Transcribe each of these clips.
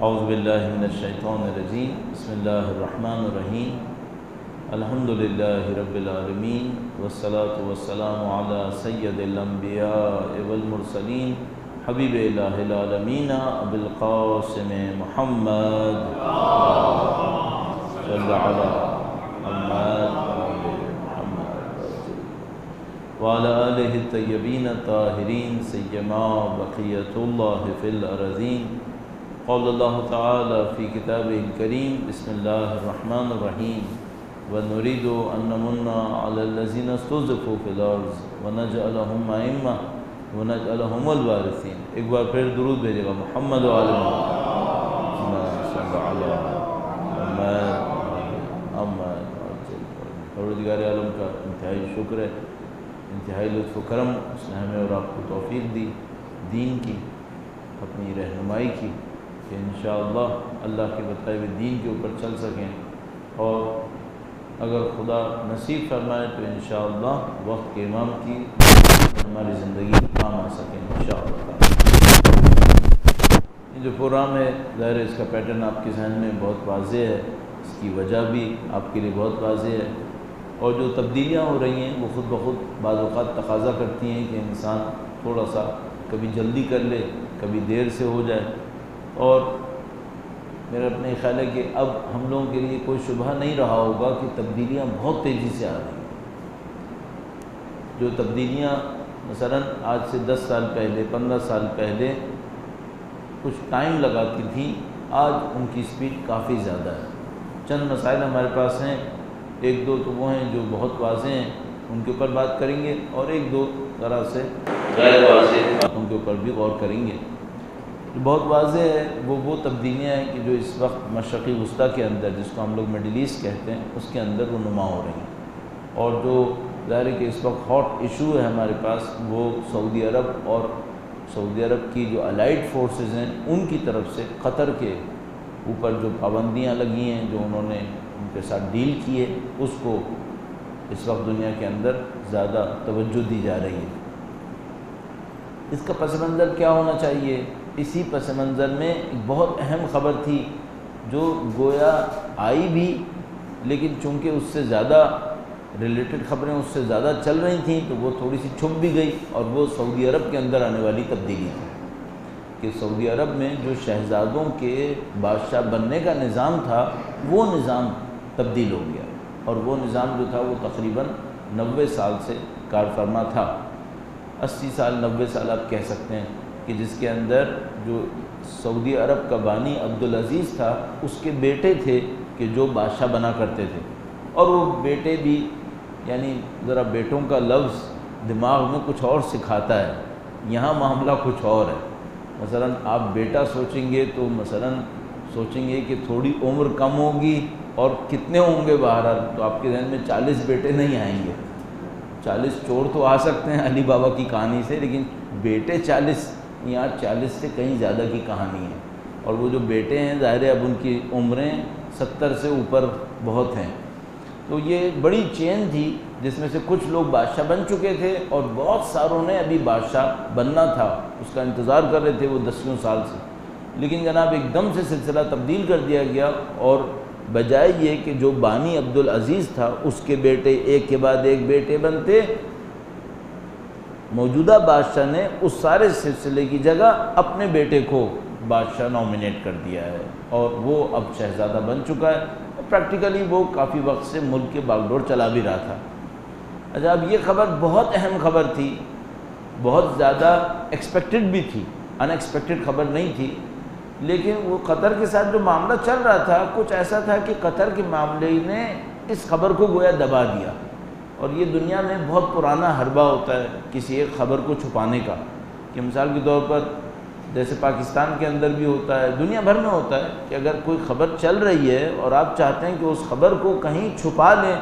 اعوذ باللہ من الشیطان الرجیم بسم اللہ الرحمن الرحیم الحمد للہ رب العالمین والصلاة والسلام علی سید الانبیاء والمرسلین حبیب الہ العالمین ابی القاسم محمد صلی علی محمد وعلى آلہ الطیبین الطاہرین سیما بقیۃ اللہ فی الارضین قال اللہ تعالی فی کتابہ الکریم بسم اللہ الرحمن الرحیم وَنُرِيدُ أَن نَّمُنَّ عَلَى الَّذِينَ اسْتُضْعِفُوا فِي الْأَرْضِ وَنَجْعَلَهُمْ أَئِمَّةً وَنَجْعَلَهُمُ الْوَارِثِينَ۔ ایک بار پھر درود بھیجے گا محمد و آل محمد صلی اللہ علیہ محمد۔ پروردگار عالم کا انتہائی شکر ہے، انتہائی لطف و کرم، اس نے ہمیں اور آپ کو توفیق دی دین کی، اپنی رہنمائی کی کہ انشاءاللہ اللہ کے بتائے ہوئے دین کے اوپر چل سکیں، اور اگر خدا نصیب فرمائے تو انشاءاللہ وقت کے امام کی ہماری زندگی کام آ سکیں انشاءاللہ۔ یہ جو پروگرام ہے ظاہر ہے اس کا پیٹرن آپ کے ذہن میں بہت واضح ہے، اس کی وجہ بھی آپ کے لیے بہت واضح ہے، اور جو تبدیلیاں ہو رہی ہیں وہ خود بخود بعض اوقات تقاضا کرتی ہیں کہ انسان تھوڑا سا کبھی جلدی کر لے، کبھی دیر سے ہو جائے، اور میرا اپنے خیال ہے کہ اب ہم لوگوں کے لیے کوئی شبہ نہیں رہا ہوگا کہ تبدیلیاں بہت تیزی سے آ رہی ہیں۔ جو تبدیلیاں مثلا آج سے 10 سال پہلے 15 سال پہلے کچھ ٹائم لگاتی تھیں، آج ان کی سپیڈ کافی زیادہ ہے۔ چند مسائل ہمارے پاس ہیں، ایک دو تو وہ ہیں جو بہت واضح ہیں، ان کے اوپر بات کریں گے، اور ایک دو ذرا سے غیر واضح باتوں کے اوپر بھی غور کریں گے۔ جو بہت واضح ہے وہ تبدیلیاں ہیں کہ جو اس وقت مشرقی وسطیٰ کے اندر، جس کو ہم لوگ مڈل ایسٹ کہتے ہیں، اس کے اندر وہ نما ہو رہی ہیں، اور جو ظاہر ہے کہ اس وقت ہاٹ ایشو ہے ہمارے پاس وہ سعودی عرب، اور سعودی عرب کی جو الائیڈ فورسز ہیں ان کی طرف سے قطر کے اوپر جو پابندیاں لگی ہیں، جو انہوں نے ان کے ساتھ ڈیل کی ہے، اس کو اس وقت دنیا کے اندر زیادہ توجہ دی جا رہی ہے۔ اس کا پس منظر کیا ہونا چاہیے؟ اسی پس منظر میں ایک بہت اہم خبر تھی جو گویا آئی بھی، لیکن چونکہ اس سے زیادہ ریلیٹڈ خبریں اس سے زیادہ چل رہی تھیں تو وہ تھوڑی سی چھپ بھی گئی، اور وہ سعودی عرب کے اندر آنے والی تبدیلی تھی کہ سعودی عرب میں جو شہزادوں کے بادشاہ بننے کا نظام تھا وہ نظام تبدیل ہو گیا، اور وہ نظام جو تھا وہ تقریباً 90 سال سے کار فرما تھا، 80 سال 90 سال آپ کہہ سکتے ہیں، کہ جس کے اندر جو سعودی عرب کا بانی عبدالعزیز تھا اس کے بیٹے تھے کہ جو بادشاہ بنا کرتے تھے، اور وہ بیٹے بھی یعنی ذرا بیٹوں کا لفظ دماغ میں کچھ اور سکھاتا ہے، یہاں معاملہ کچھ اور ہے۔ مثلا آپ بیٹا سوچیں گے تو مثلا سوچیں گے کہ تھوڑی عمر کم ہوگی اور کتنے ہوں گے، بہرحال تو آپ کے ذہن میں 40 بیٹے نہیں آئیں گے، 40 چور تو آ سکتے ہیں علی بابا کی کہانی سے، لیکن بیٹے 40 یہاں 40 سے کہیں زیادہ کی کہانی ہے، اور وہ جو بیٹے ہیں ظاہر ہے اب ان کی عمریں 70 سے اوپر بہت ہیں۔ تو یہ بڑی چین تھی جس میں سے کچھ لوگ بادشاہ بن چکے تھے، اور بہت ساروں نے ابھی بادشاہ بننا تھا، اس کا انتظار کر رہے تھے وہ 10 سال سے، لیکن جناب ایک دم سے سلسلہ تبدیل کر دیا گیا، اور بجائے یہ کہ جو بانی عبدالعزیز تھا اس کے بیٹے ایک کے بعد ایک بیٹے بنتے، موجودہ بادشاہ نے اس سارے سلسلے کی جگہ اپنے بیٹے کو بادشاہ نامینیٹ کر دیا ہے، اور وہ اب شہزادہ بن چکا ہے، اور پریکٹیکلی وہ کافی وقت سے ملک کے باغ ڈور چلا بھی رہا تھا۔ اچھا، اب یہ خبر بہت اہم خبر تھی، بہت زیادہ ایکسپیکٹڈ بھی تھی، ان ایکسپیکٹڈ خبر نہیں تھی، لیکن وہ قطر کے ساتھ جو معاملہ چل رہا تھا کچھ ایسا تھا کہ قطر کے معاملے نے اس خبر کو گویا دبا دیا، اور یہ دنیا میں بہت پرانا حربہ ہوتا ہے کسی ایک خبر کو چھپانے کا، کہ مثال کے طور پر جیسے پاکستان کے اندر بھی ہوتا ہے، دنیا بھر میں ہوتا ہے کہ اگر کوئی خبر چل رہی ہے اور آپ چاہتے ہیں کہ اس خبر کو کہیں چھپا لیں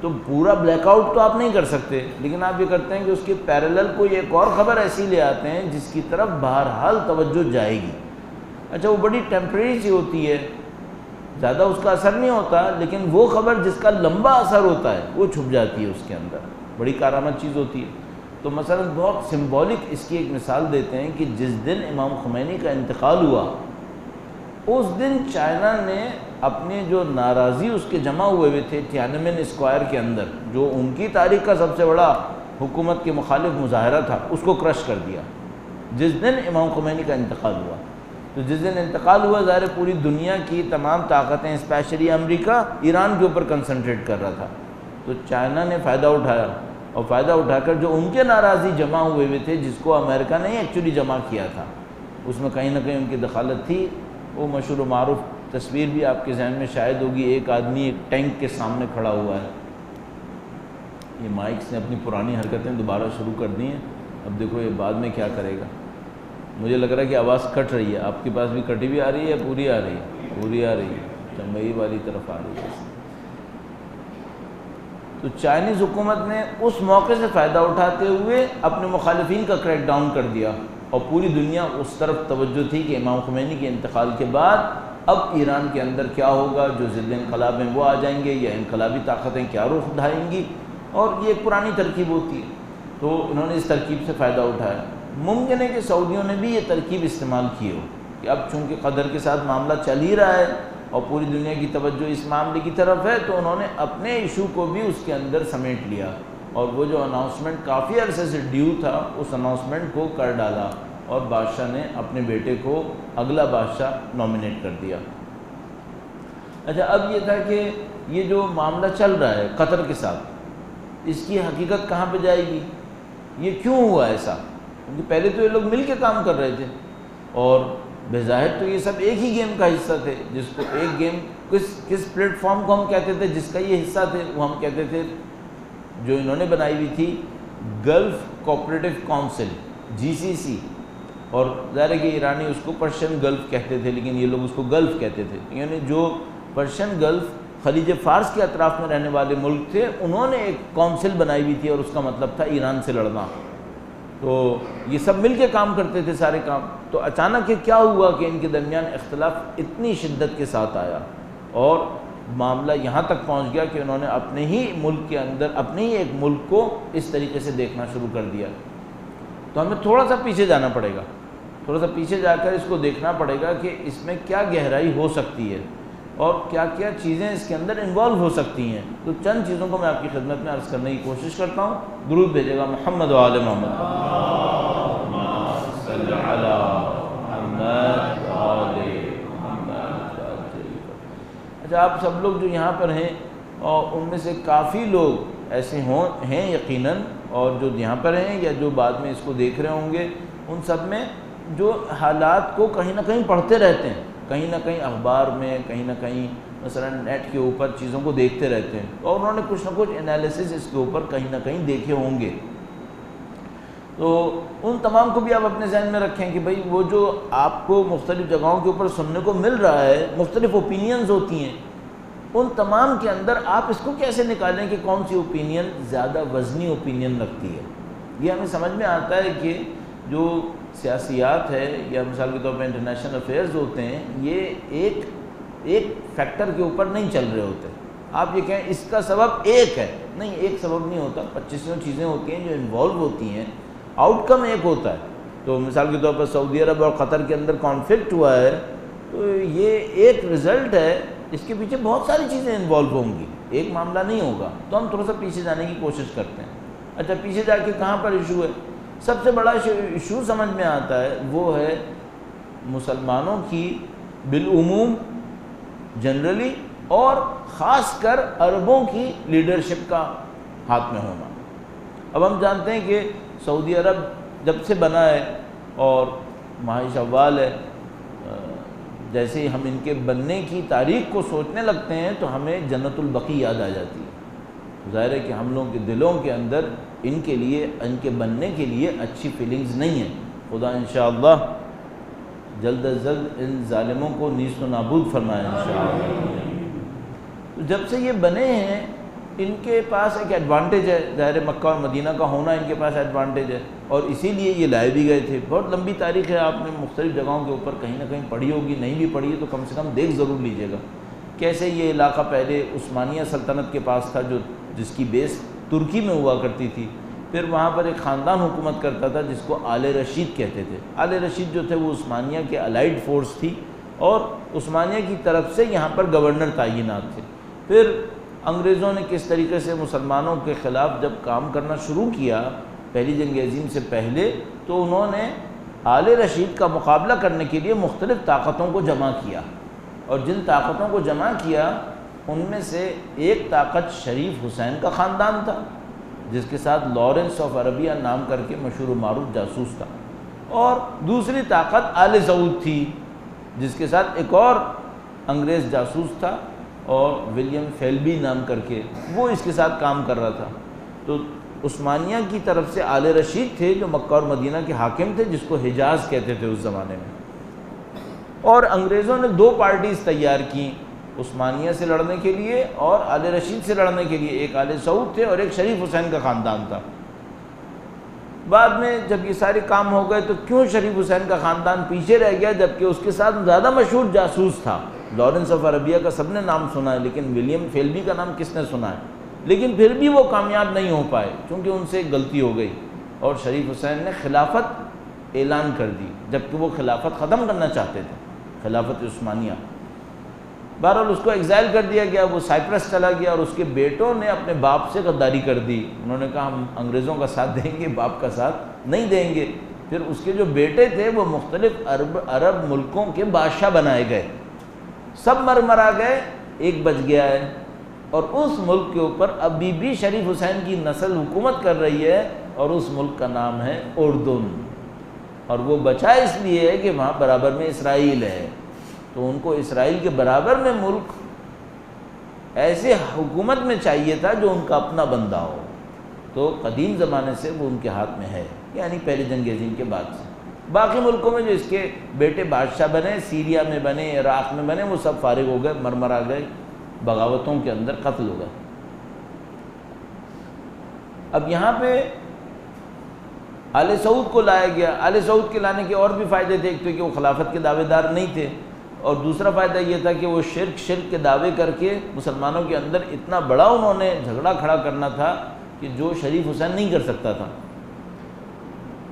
تو پورا بلیک آؤٹ تو آپ نہیں کر سکتے، لیکن آپ یہ کرتے ہیں کہ اس کے پیرالل کوئی ایک اور خبر ایسی لے آتے ہیں جس کی طرف بہرحال توجہ جائے گی۔ اچھا، وہ بڑی ٹیمپریری سی ہوتی ہے، زیادہ اس کا اثر نہیں ہوتا، لیکن وہ خبر جس کا لمبا اثر ہوتا ہے وہ چھپ جاتی ہے اس کے اندر، بڑی کارآمد چیز ہوتی ہے۔ تو مثلا بہت سمبولک اس کی ایک مثال دیتے ہیں کہ جس دن امام خمینی کا انتقال ہوا اس دن چائنا نے اپنے جو ناراضی اس کے جمع ہوئے تھے تیانمن اسکوائر کے اندر، جو ان کی تاریخ کا سب سے بڑا حکومت کے مخالف مظاہرہ تھا، اس کو کرش کر دیا جس دن امام خمینی کا انتقال ہوا۔ تو جس دن انتقال ہوا، ظاہر پوری دنیا کی تمام طاقتیں اسپیشلی امریکہ ایران کے اوپر کنسنٹریٹ کر رہا تھا، تو چائنا نے فائدہ اٹھایا، اور فائدہ اٹھا کر جو ان کے ناراضی جمع ہوئے تھے، جس کو امریکہ نے ایکچولی جمع کیا تھا، اس میں کہیں نہ کہیں ان کی دخالت تھی۔ وہ مشہور و معروف تصویر بھی آپ کے ذہن میں شاید ہوگی، ایک آدمی ایک ٹینک کے سامنے کھڑا ہوا ہے۔ یہ مائکس نے اپنی پرانی حرکتیں دوبارہ شروع کر دی ہیں، اب دیکھو یہ بعد میں کیا کرے گا۔ مجھے لگ رہا ہے کہ آواز کٹ رہی ہے، آپ کے پاس بھی کٹی بھی آ رہی ہے، پوری آ رہی ہے؟ پوری آ رہی ہے، چمبئی والی طرف آ رہی ہے۔ تو چائنیز حکومت نے اس موقع سے فائدہ اٹھاتے ہوئے اپنے مخالفین کا کریک ڈاؤن کر دیا، اور پوری دنیا اس طرف توجہ تھی کہ امام خمینی کے انتقال کے بعد اب ایران کے اندر کیا ہوگا، جو ضد انقلاب ہیں وہ آ جائیں گے، یا انقلابی طاقتیں کیا رخ دھائیں گی، اور یہ ایک پرانی ترکیب ہوتی ہے۔ تو انہوں نے اس ترکیب سے فائدہ اٹھایا۔ ممکن ہے کہ سعودیوں نے بھی یہ ترکیب استعمال کی ہو کہ اب چونکہ قطر کے ساتھ معاملہ چل ہی رہا ہے اور پوری دنیا کی توجہ اس معاملے کی طرف ہے، تو انہوں نے اپنے ایشو کو بھی اس کے اندر سمیٹ لیا، اور وہ جو اناؤنسمنٹ کافی عرصے سے ڈیو تھا، اس اناؤنسمنٹ کو کر ڈالا، اور بادشاہ نے اپنے بیٹے کو اگلا بادشاہ نامنیٹ کر دیا۔ اچھا، اب یہ تھا کہ یہ جو معاملہ چل رہا ہے قطر کے ساتھ، اس کی حقیقت کہاں پہ جائے گی؟ یہ کیوں ہوا ایسا؟ کیونکہ پہلے تو یہ لوگ مل کے کام کر رہے تھے، اور بظاہر تو یہ سب ایک ہی گیم کا حصہ تھے، جس کو ایک گیم کس پلیٹ فارم کو ہم کہتے تھے جس کا یہ حصہ تھے، وہ ہم کہتے تھے جو انہوں نے بنائی ہوئی تھی گلف کوآپریٹو کونسل، GCC، اور ظاہر ہے کہ ایرانی اس کو پرشین گلف کہتے تھے، لیکن یہ لوگ اس کو گلف کہتے تھے، یعنی جو پرشین گلف خلیج فارس کے اطراف میں رہنے والے ملک تھے، انہوں نے ایک کونسل بنائی ہوئی تھی، اور اس کا مطلب تھا ایران سے لڑنا۔ تو یہ سب مل کے کام کرتے تھے سارے کام۔ تو اچانک یہ کیا ہوا کہ ان کے درمیان اختلاف اتنی شدت کے ساتھ آیا، اور معاملہ یہاں تک پہنچ گیا کہ انہوں نے اپنے ہی ملک کے اندر اپنے ہی ایک ملک کو اس طریقے سے دیکھنا شروع کر دیا۔ تو ہمیں تھوڑا سا پیچھے جانا پڑے گا، تھوڑا سا پیچھے جا کر اس کو دیکھنا پڑے گا کہ اس میں کیا گہرائی ہو سکتی ہے، اور کیا کیا چیزیں اس کے اندر انوالو ہو سکتی ہیں۔ تو چند چیزوں کو میں آپ کی خدمت میں عرض کرنے کی کوشش کرتا ہوں۔ درود بھیجے گا محمد و آل محمد۔ صلی علی محمد و آل محمد۔ اچھا، آپ سب لوگ جو یہاں پر ہیں، اور ان میں سے کافی لوگ ایسے ہیں یقیناً، اور جو یہاں پر ہیں یا جو بعد میں اس کو دیکھ رہے ہوں گے، ان سب میں جو حالات کو کہیں نہ کہیں پڑھتے رہتے ہیں، کہیں نہ کہیں اخبار میں، کہیں نہ کہیں مثلا نیٹ کے اوپر چیزوں کو دیکھتے رہتے ہیں، اور انہوں نے کچھ نہ کچھ انالیسس اس کے اوپر کہیں نہ کہیں دیکھے ہوں گے۔ تو ان تمام کو بھی آپ اپنے ذہن میں رکھیں کہ بھئی وہ جو آپ کو مختلف جگہوں کے اوپر سننے کو مل رہا ہے، مختلف اوپینینز ہوتی ہیں، ان تمام کے اندر آپ اس کو کیسے نکالیں کہ کون سی اوپینین زیادہ وزنی اوپینین رکھتی ہے۔ یہ ہمیں سمجھ میں آتا ہے کہ جو سیاسیات ہے، یا مثال کے طور پہ انٹرنیشنل افیئرز ہوتے ہیں، یہ ایک فیکٹر کے اوپر نہیں چل رہے ہوتے۔ آپ یہ کہیں اس کا سبب ایک ہے، نہیں، ایک سبب نہیں ہوتا، 25 چیزیں ہوتی ہیں جو انوالو ہوتی ہیں، آؤٹ کم ایک ہوتا ہے۔ تو مثال کے طور پر سعودی عرب اور قطر کے اندر کانفلکٹ ہوا ہے، تو یہ ایک رزلٹ ہے، اس کے پیچھے بہت ساری چیزیں انوالو ہوں گی، ایک معاملہ نہیں ہوگا۔ تو ہم تھوڑا سا پیچھے جانے کی کوشش کرتے ہیں۔ اچھا، پیچھے جا کے کہاں پر ایشو ہے؟ سب سے بڑا ایشو سمجھ میں آتا ہے وہ ہے مسلمانوں کی بالعموم جنرلی، اور خاص کر عربوں کی لیڈرشپ کا ہاتھ میں ہونا۔ اب ہم جانتے ہیں کہ سعودی عرب جب سے بنا ہے، اور ماہ شوال ہے، جیسے ہی ہم ان کے بننے کی تاریخ کو سوچنے لگتے ہیں تو ہمیں جنت البقیع یاد آ جاتی ہے۔ ظاہر ہے کہ ہم لوگوں کے دلوں کے اندر ان کے لیے، ان کے بننے کے لیے اچھی فیلنگز نہیں ہیں۔ خدا انشاءاللہ جلد از جلد ان ظالموں کو نیست و نابود فرمائے انشاءاللہ۔ تو جب سے یہ بنے ہیں، ان کے پاس ایک ایڈوانٹیج ہے، ظاہر مکہ اور مدینہ کا ہونا ان کے پاس ایڈوانٹیج ہے، اور اسی لیے یہ لائے بھی گئے تھے۔ بہت لمبی تاریخ ہے، آپ نے مختلف جگہوں کے اوپر کہیں نہ کہیں پڑھی ہوگی، نہیں بھی پڑھی ہے تو کم سے کم دیکھ ضرور لیجیے گا، کیسے یہ علاقہ پہلے عثمانیہ سلطنت کے پاس تھا، جس کی بیس ترکی میں ہوا کرتی تھی۔ پھر وہاں پر ایک خاندان حکومت کرتا تھا جس کو آل رشید کہتے تھے۔ آل رشید جو تھے وہ عثمانیہ کے الائیڈ فورس تھی، اور عثمانیہ کی طرف سے یہاں پر گورنر تعینات تھے۔ پھر انگریزوں نے کس طریقے سے مسلمانوں کے خلاف جب کام کرنا شروع کیا پہلی جنگ عظیم سے پہلے، تو انہوں نے آل رشید کا مقابلہ کرنے کے لیے مختلف طاقتوں کو جمع کیا، اور جن طاقتوں کو جمع کیا ان میں سے ایک طاقت شریف حسین کا خاندان تھا، جس کے ساتھ لارنس آف عربیہ نام کر کے مشہور و معروف جاسوس تھا، اور دوسری طاقت آل سعود تھی جس کے ساتھ ایک اور انگریز جاسوس تھا اور ولیم فیلبی نام کر کے وہ اس کے ساتھ کام کر رہا تھا۔ تو عثمانیہ کی طرف سے آل رشید تھے جو مکہ اور مدینہ کے حاکم تھے، جس کو حجاز کہتے تھے اس زمانے میں، اور انگریزوں نے دو پارٹیز تیار کی عثمانیہ سے لڑنے کے لیے اور آل رشید سے لڑنے کے لیے، ایک آل سعود تھے اور ایک شریف حسین کا خاندان تھا۔ بعد میں جب یہ سارے کام ہو گئے تو کیوں شریف حسین کا خاندان پیچھے رہ گیا، جبکہ اس کے ساتھ زیادہ مشہور جاسوس تھا؟ لارنس آف عربیہ کا سب نے نام سنا ہے، لیکن ولیم فیلبی کا نام کس نے سنا ہے؟ لیکن پھر بھی وہ کامیاب نہیں ہو پائے کیونکہ ان سے ایک غلطی ہو گئی، اور شریف حسین نے خلافت اعلان کر دی جبکہ وہ خلافت ختم کرنا چاہتے تھے، خلافت عثمانیہ۔ بہرحال اس کو ایگزائل کر دیا گیا، وہ سائپرس چلا گیا، اور اس کے بیٹوں نے اپنے باپ سے غداری کر دی، انہوں نے کہا ہم انگریزوں کا ساتھ دیں گے، باپ کا ساتھ نہیں دیں گے۔ پھر اس کے جو بیٹے تھے وہ مختلف عرب ملکوں کے بادشاہ بنائے گئے، سب مرا گئے، ایک بچ گیا ہے، اور اس ملک کے اوپر ابھی بھی شریف حسین کی نسل حکومت کر رہی ہے، اور اس ملک کا نام ہے اردن، اور وہ بچا اس لیے ہے کہ وہاں برابر میں اسرائیل ہے، تو ان کو اسرائیل کے برابر میں ملک ایسے حکومت میں چاہیے تھا جو ان کا اپنا بندہ ہو، تو قدیم زمانے سے وہ ان کے ہاتھ میں ہے، یعنی پہلی جنگ عظیم کے بعد سے۔ باقی ملکوں میں جو اس کے بیٹے بادشاہ بنے، سیریا میں بنے، عراق میں بنے، وہ سب فارغ ہو گئے، مرا گئے، بغاوتوں کے اندر قتل ہو گئے۔ اب یہاں پہ آل سعود کو لایا گیا۔ آل سعود کے لانے کے اور بھی فائدے تھے، ایک تو کہ وہ خلافت کے دعوے دار نہیں تھے، اور دوسرا فائدہ یہ تھا کہ وہ شرک کے دعوے کر کے مسلمانوں کے اندر اتنا بڑا انہوں نے جھگڑا کھڑا کرنا تھا کہ جو شریف حسین نہیں کر سکتا تھا۔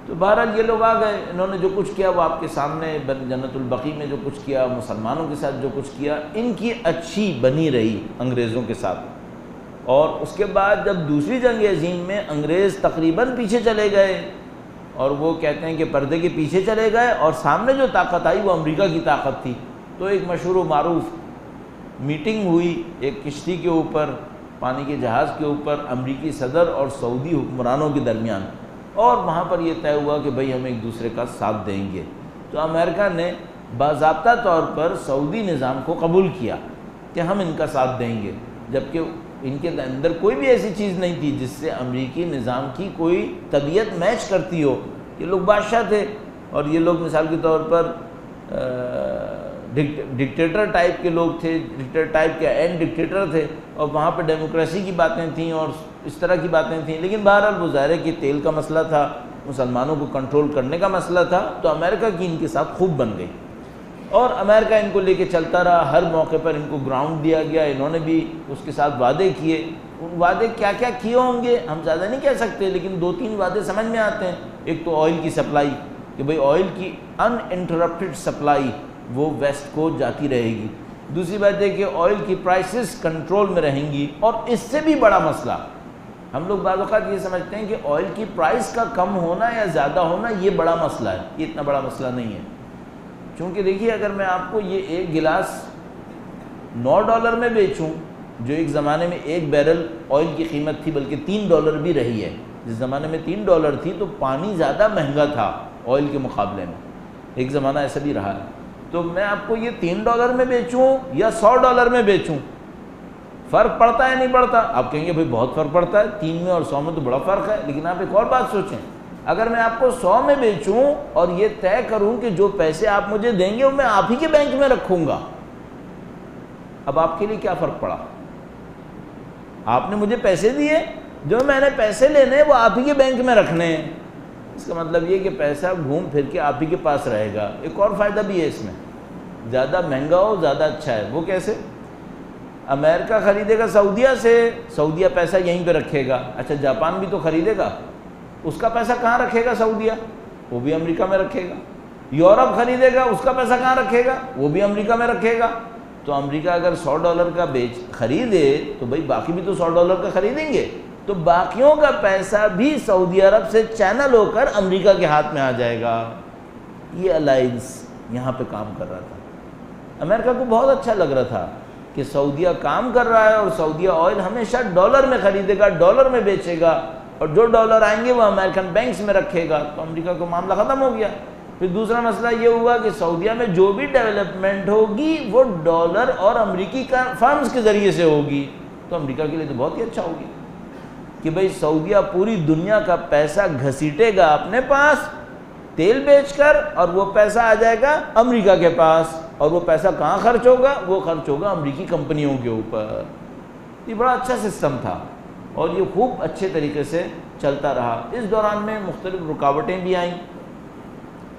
تو بہرحال یہ لوگ آ گئے، انہوں نے جو کچھ کیا وہ آپ کے سامنے، جنت البقیع میں جو کچھ کیا، مسلمانوں کے ساتھ جو کچھ کیا، ان کی اچھی بنی رہی انگریزوں کے ساتھ۔ اور اس کے بعد جب دوسری جنگ عظیم میں انگریز تقریباً پیچھے چلے گئے، اور وہ کہتے ہیں کہ پردے کے پیچھے چلے گئے، اور سامنے جو طاقت آئی وہ امریکہ کی طاقت تھی، تو ایک مشہور و معروف میٹنگ ہوئی ایک کشتی کے اوپر، پانی کے جہاز کے اوپر، امریکی صدر اور سعودی حکمرانوں کے درمیان، اور وہاں پر یہ طے ہوا کہ بھئی ہم ایک دوسرے کا ساتھ دیں گے۔ تو امریکہ نے باضابطہ طور پر سعودی نظام کو قبول کیا کہ ہم ان کا ساتھ دیں گے، جبکہ ان کے اندر کوئی بھی ایسی چیز نہیں تھی جس سے امریکی نظام کی کوئی طبیعت میچ کرتی ہو۔ یہ لوگ بادشاہ تھے، اور یہ لوگ مثال کے طور پر ڈکٹیٹر ٹائپ کے لوگ تھے، ڈکٹیٹر ٹائپ کے اینڈ ڈکٹیٹر تھے، اور وہاں پہ ڈیموکریسی کی باتیں تھیں اور اس طرح کی باتیں تھیں، لیکن بہرحال وہ ظاہر ہے کہ تیل کا مسئلہ تھا، مسلمانوں کو کنٹرول کرنے کا مسئلہ تھا، تو امریکہ کی ان کے ساتھ خوب بن گئی، اور امریکہ ان کو لے کے چلتا رہا، ہر موقع پر ان کو گراؤنڈ دیا گیا، انہوں نے بھی اس کے ساتھ وعدے کیے۔ ان وعدے کیا کیا کیے ہوں گے ہم زیادہ نہیں کہہ سکتے، لیکن دو تین وعدے سمجھ میں آتے ہیں۔ ایک تو آئل کی سپلائی، کہ بھئی آئل کی ان انٹرپٹڈ سپلائی وہ ویسٹ کو جاتی رہے گی۔ دوسری بات ہے کہ آئل کی پرائسز کنٹرول میں رہیں گی، اور اس سے بھی بڑا مسئلہ، ہم لوگ بعض اوقات یہ سمجھتے ہیں کہ آئل کی پرائس کا کم ہونا یا زیادہ ہونا یہ بڑا مسئلہ ہے، یہ اتنا بڑا مسئلہ نہیں ہے، چونکہ دیکھیے اگر میں آپ کو یہ ایک گلاس $9 میں بیچوں، جو ایک زمانے میں ایک بیرل آئل کی قیمت تھی، بلکہ $3 بھی رہی ہے، جس زمانے میں $3 تھی تو پانی زیادہ مہنگا تھا آئل کے مقابلے میں، ایک زمانہ ایسا بھی رہا ہے، تو میں آپ کو یہ $3 میں بیچوں یا $100 میں بیچوں، فرق پڑتا ہے نہیں پڑتا؟ آپ کہیں گے بھئی بہت فرق پڑتا ہے، 3 میں اور 100 میں تو بڑا فرق ہے، لیکن آپ ایک اور بات سوچیں، اگر میں آپ کو 100 میں بیچوں اور یہ طے کروں کہ جو پیسے آپ مجھے دیں گے وہ میں آپ ہی کے بینک میں رکھوں گا، اب آپ کے لیے کیا فرق پڑا؟ آپ نے مجھے پیسے دیے، جو میں نے پیسے لینے وہ آپ ہی کے بینک میں رکھنے ہیں، اس کا مطلب یہ کہ پیسہ گھوم پھر کے آپ ہی کے پاس رہے گا۔ ایک اور فائدہ بھی ہے اس میں، زیادہ مہنگا ہو زیادہ اچھا ہے۔ وہ کیسے؟ امریکہ خریدے گا سعودیہ سے، سعودیہ پیسہ یہیں پہ رکھے گا، اچھا جاپان بھی تو خریدے گا، اس کا پیسہ کہاں رکھے گا سعودیہ؟ وہ بھی امریکہ میں رکھے گا، یورپ خریدے گا، اس کا پیسہ کہاں رکھے گا؟ وہ بھی امریکہ میں رکھے گا۔ تو امریکہ اگر $100 کا خریدے تو بھائی باقی بھی تو $100 کا خریدیں گے، تو باقیوں کا پیسہ بھی سعودی عرب سے چینل ہو کر امریکہ کے ہاتھ میں آ جائے گا۔ یہ الائنس یہاں پہ کام کر رہا تھا۔ امریکہ کو بہت اچھا لگ رہا تھا کہ سعودیہ کام کر رہا ہے اور سعودیہ آئل ہمیشہ ڈالر میں خریدے گا، ڈالر میں بیچے گا، اور جو ڈالر آئیں گے وہ امریکن بینکس میں رکھے گا، تو امریکہ کو معاملہ ختم ہو گیا۔ پھر دوسرا مسئلہ یہ ہوا کہ سعودیہ میں جو بھی ڈیولپمنٹ ہوگی وہ ڈالر اور امریکی فرمز کے ذریعے سے ہوگی، تو امریکہ کے لیے تو بہت ہی اچھا ہوگی کہ بھئی سعودیہ پوری دنیا کا پیسہ گھسیٹے گا اپنے پاس تیل بیچ کر، اور وہ پیسہ آ جائے گا امریکہ کے پاس، اور وہ پیسہ کہاں خرچ ہوگا؟ وہ خرچ ہوگا امریکی کمپنیوں کے اوپر۔ یہ بڑا اچھا سسٹم تھا اور یہ خوب اچھے طریقے سے چلتا رہا۔ اس دوران میں مختلف رکاوٹیں بھی آئیں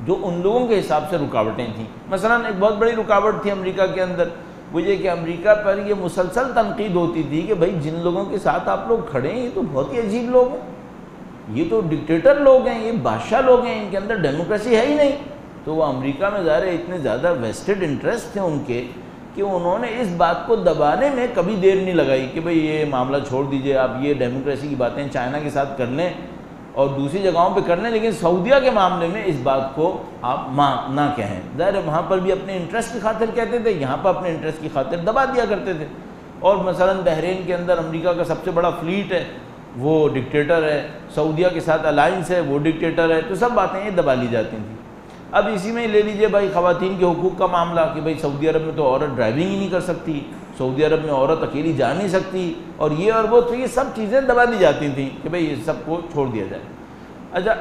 جو ان لوگوں کے حساب سے رکاوٹیں تھیں۔ مثلا ایک بہت بڑی رکاوٹ تھی امریکہ کے اندر، وہ یہ کہ امریکہ پر یہ مسلسل تنقید ہوتی تھی کہ بھائی جن لوگوں کے ساتھ آپ لوگ کھڑے ہیں یہ تو بہت ہی عجیب لوگ ہیں، یہ تو ڈکٹیٹر لوگ ہیں، یہ بادشاہ لوگ ہیں، ان کے اندر ڈیموکریسی ہے ہی نہیں۔ تو وہ امریکہ میں ظاہر ہے اتنے زیادہ ویسٹڈ انٹرسٹ تھے ان کے کہ انہوں نے اس بات کو دبانے میں کبھی دیر نہیں لگائی کہ بھئی یہ معاملہ چھوڑ دیجئے، آپ یہ ڈیموکریسی کی باتیں چائنا کے ساتھ کر لیں اور دوسری جگہوں پہ کر لیں، لیکن سعودیہ کے معاملے میں اس بات کو آپ نہ کہیں۔ ظاہر ہے وہاں پر بھی اپنے انٹرسٹ کی خاطر کہتے تھے، یہاں پر اپنے انٹرسٹ کی خاطر دبا دیا کرتے تھے۔ اور مثلا بحرین کے اندر امریکہ کا سب سے بڑا فلیٹ ہے، وہ ڈکٹیٹر ہے، سعودیہ کے ساتھ الائنس ہے، وہ ڈکٹیٹر ہے، تو سب باتیں یہ دبا لی جاتی تھیں۔ اب اسی میں لے لیجئے بھائی خواتین کے حقوق کا معاملہ کہ بھئی سعودی عرب میں تو عورت ڈرائیونگ ہی نہیں کر سکتی، سعودی عرب میں عورت اکیلی جا نہیں سکتی، اور یہ اور وہ، تو یہ سب چیزیں دبا دی جاتی تھیں کہ بھئی یہ سب کو چھوڑ دیا جائے۔ اچھا،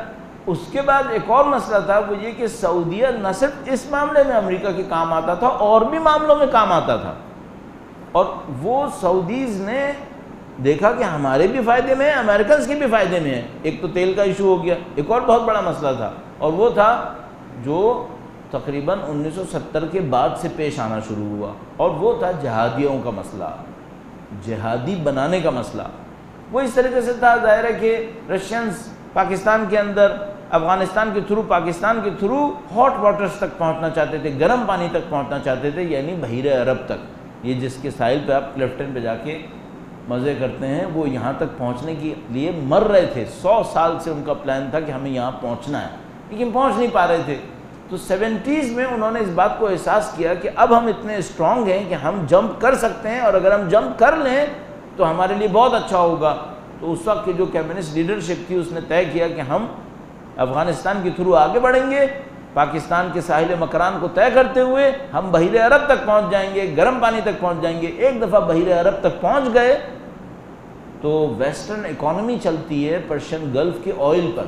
اس کے بعد ایک اور مسئلہ تھا، وہ یہ کہ سعودیہ نہ صرف اس معاملے میں امریکہ کے کام آتا تھا، اور بھی معاملوں میں کام آتا تھا، اور وہ سعودیز نے دیکھا کہ ہمارے بھی فائدے میں ہیں، امریکنز کے بھی فائدے میں ہیں۔ ایک تو تیل کا ایشو ہو گیا، ایک اور بہت بڑا مسئلہ تھا، اور وہ تھا جو تقریباً 1970 کے بعد سے پیش آنا شروع ہوا، اور وہ تھا جہادیوں کا مسئلہ، جہادی بنانے کا مسئلہ۔ وہ اس طریقے سے تھا، ظاہر ہے کہ رشینز پاکستان کے اندر، افغانستان کے تھرو، پاکستان کے تھرو ہاٹ واٹرز تک پہنچنا چاہتے تھے، گرم پانی تک پہنچنا چاہتے تھے، یعنی بحیرہ عرب تک، یہ جس کے ساحل پہ آپ کلفٹن پہ جا کے مزے کرتے ہیں، وہ یہاں تک پہنچنے کے لیے مر رہے تھے۔ 100 سال سے ان کا پلان تھا کہ ہمیں یہاں پہنچنا ہے، لیکن پہنچ نہیں پا رہے تھے۔ تو 70s میں انہوں نے اس بات کو احساس کیا کہ اب ہم اتنے اسٹرانگ ہیں کہ ہم جمپ کر سکتے ہیں، اور اگر ہم جمپ کر لیں تو ہمارے لیے بہت اچھا ہوگا۔ تو اس وقت کی جو کمیونسٹ لیڈرشپ تھی اس نے طے کیا کہ ہم افغانستان کے تھرو آگے بڑھیں گے، پاکستان کے ساحل مکران کو طے کرتے ہوئے ہم بحیرہ عرب تک پہنچ جائیں گے، گرم پانی تک پہنچ جائیں گے۔ ایک دفعہ بحیرہ عرب تک پہنچ گئے تو ویسٹرن اکانومی چلتی ہے پرشین گلف کے آئل پر،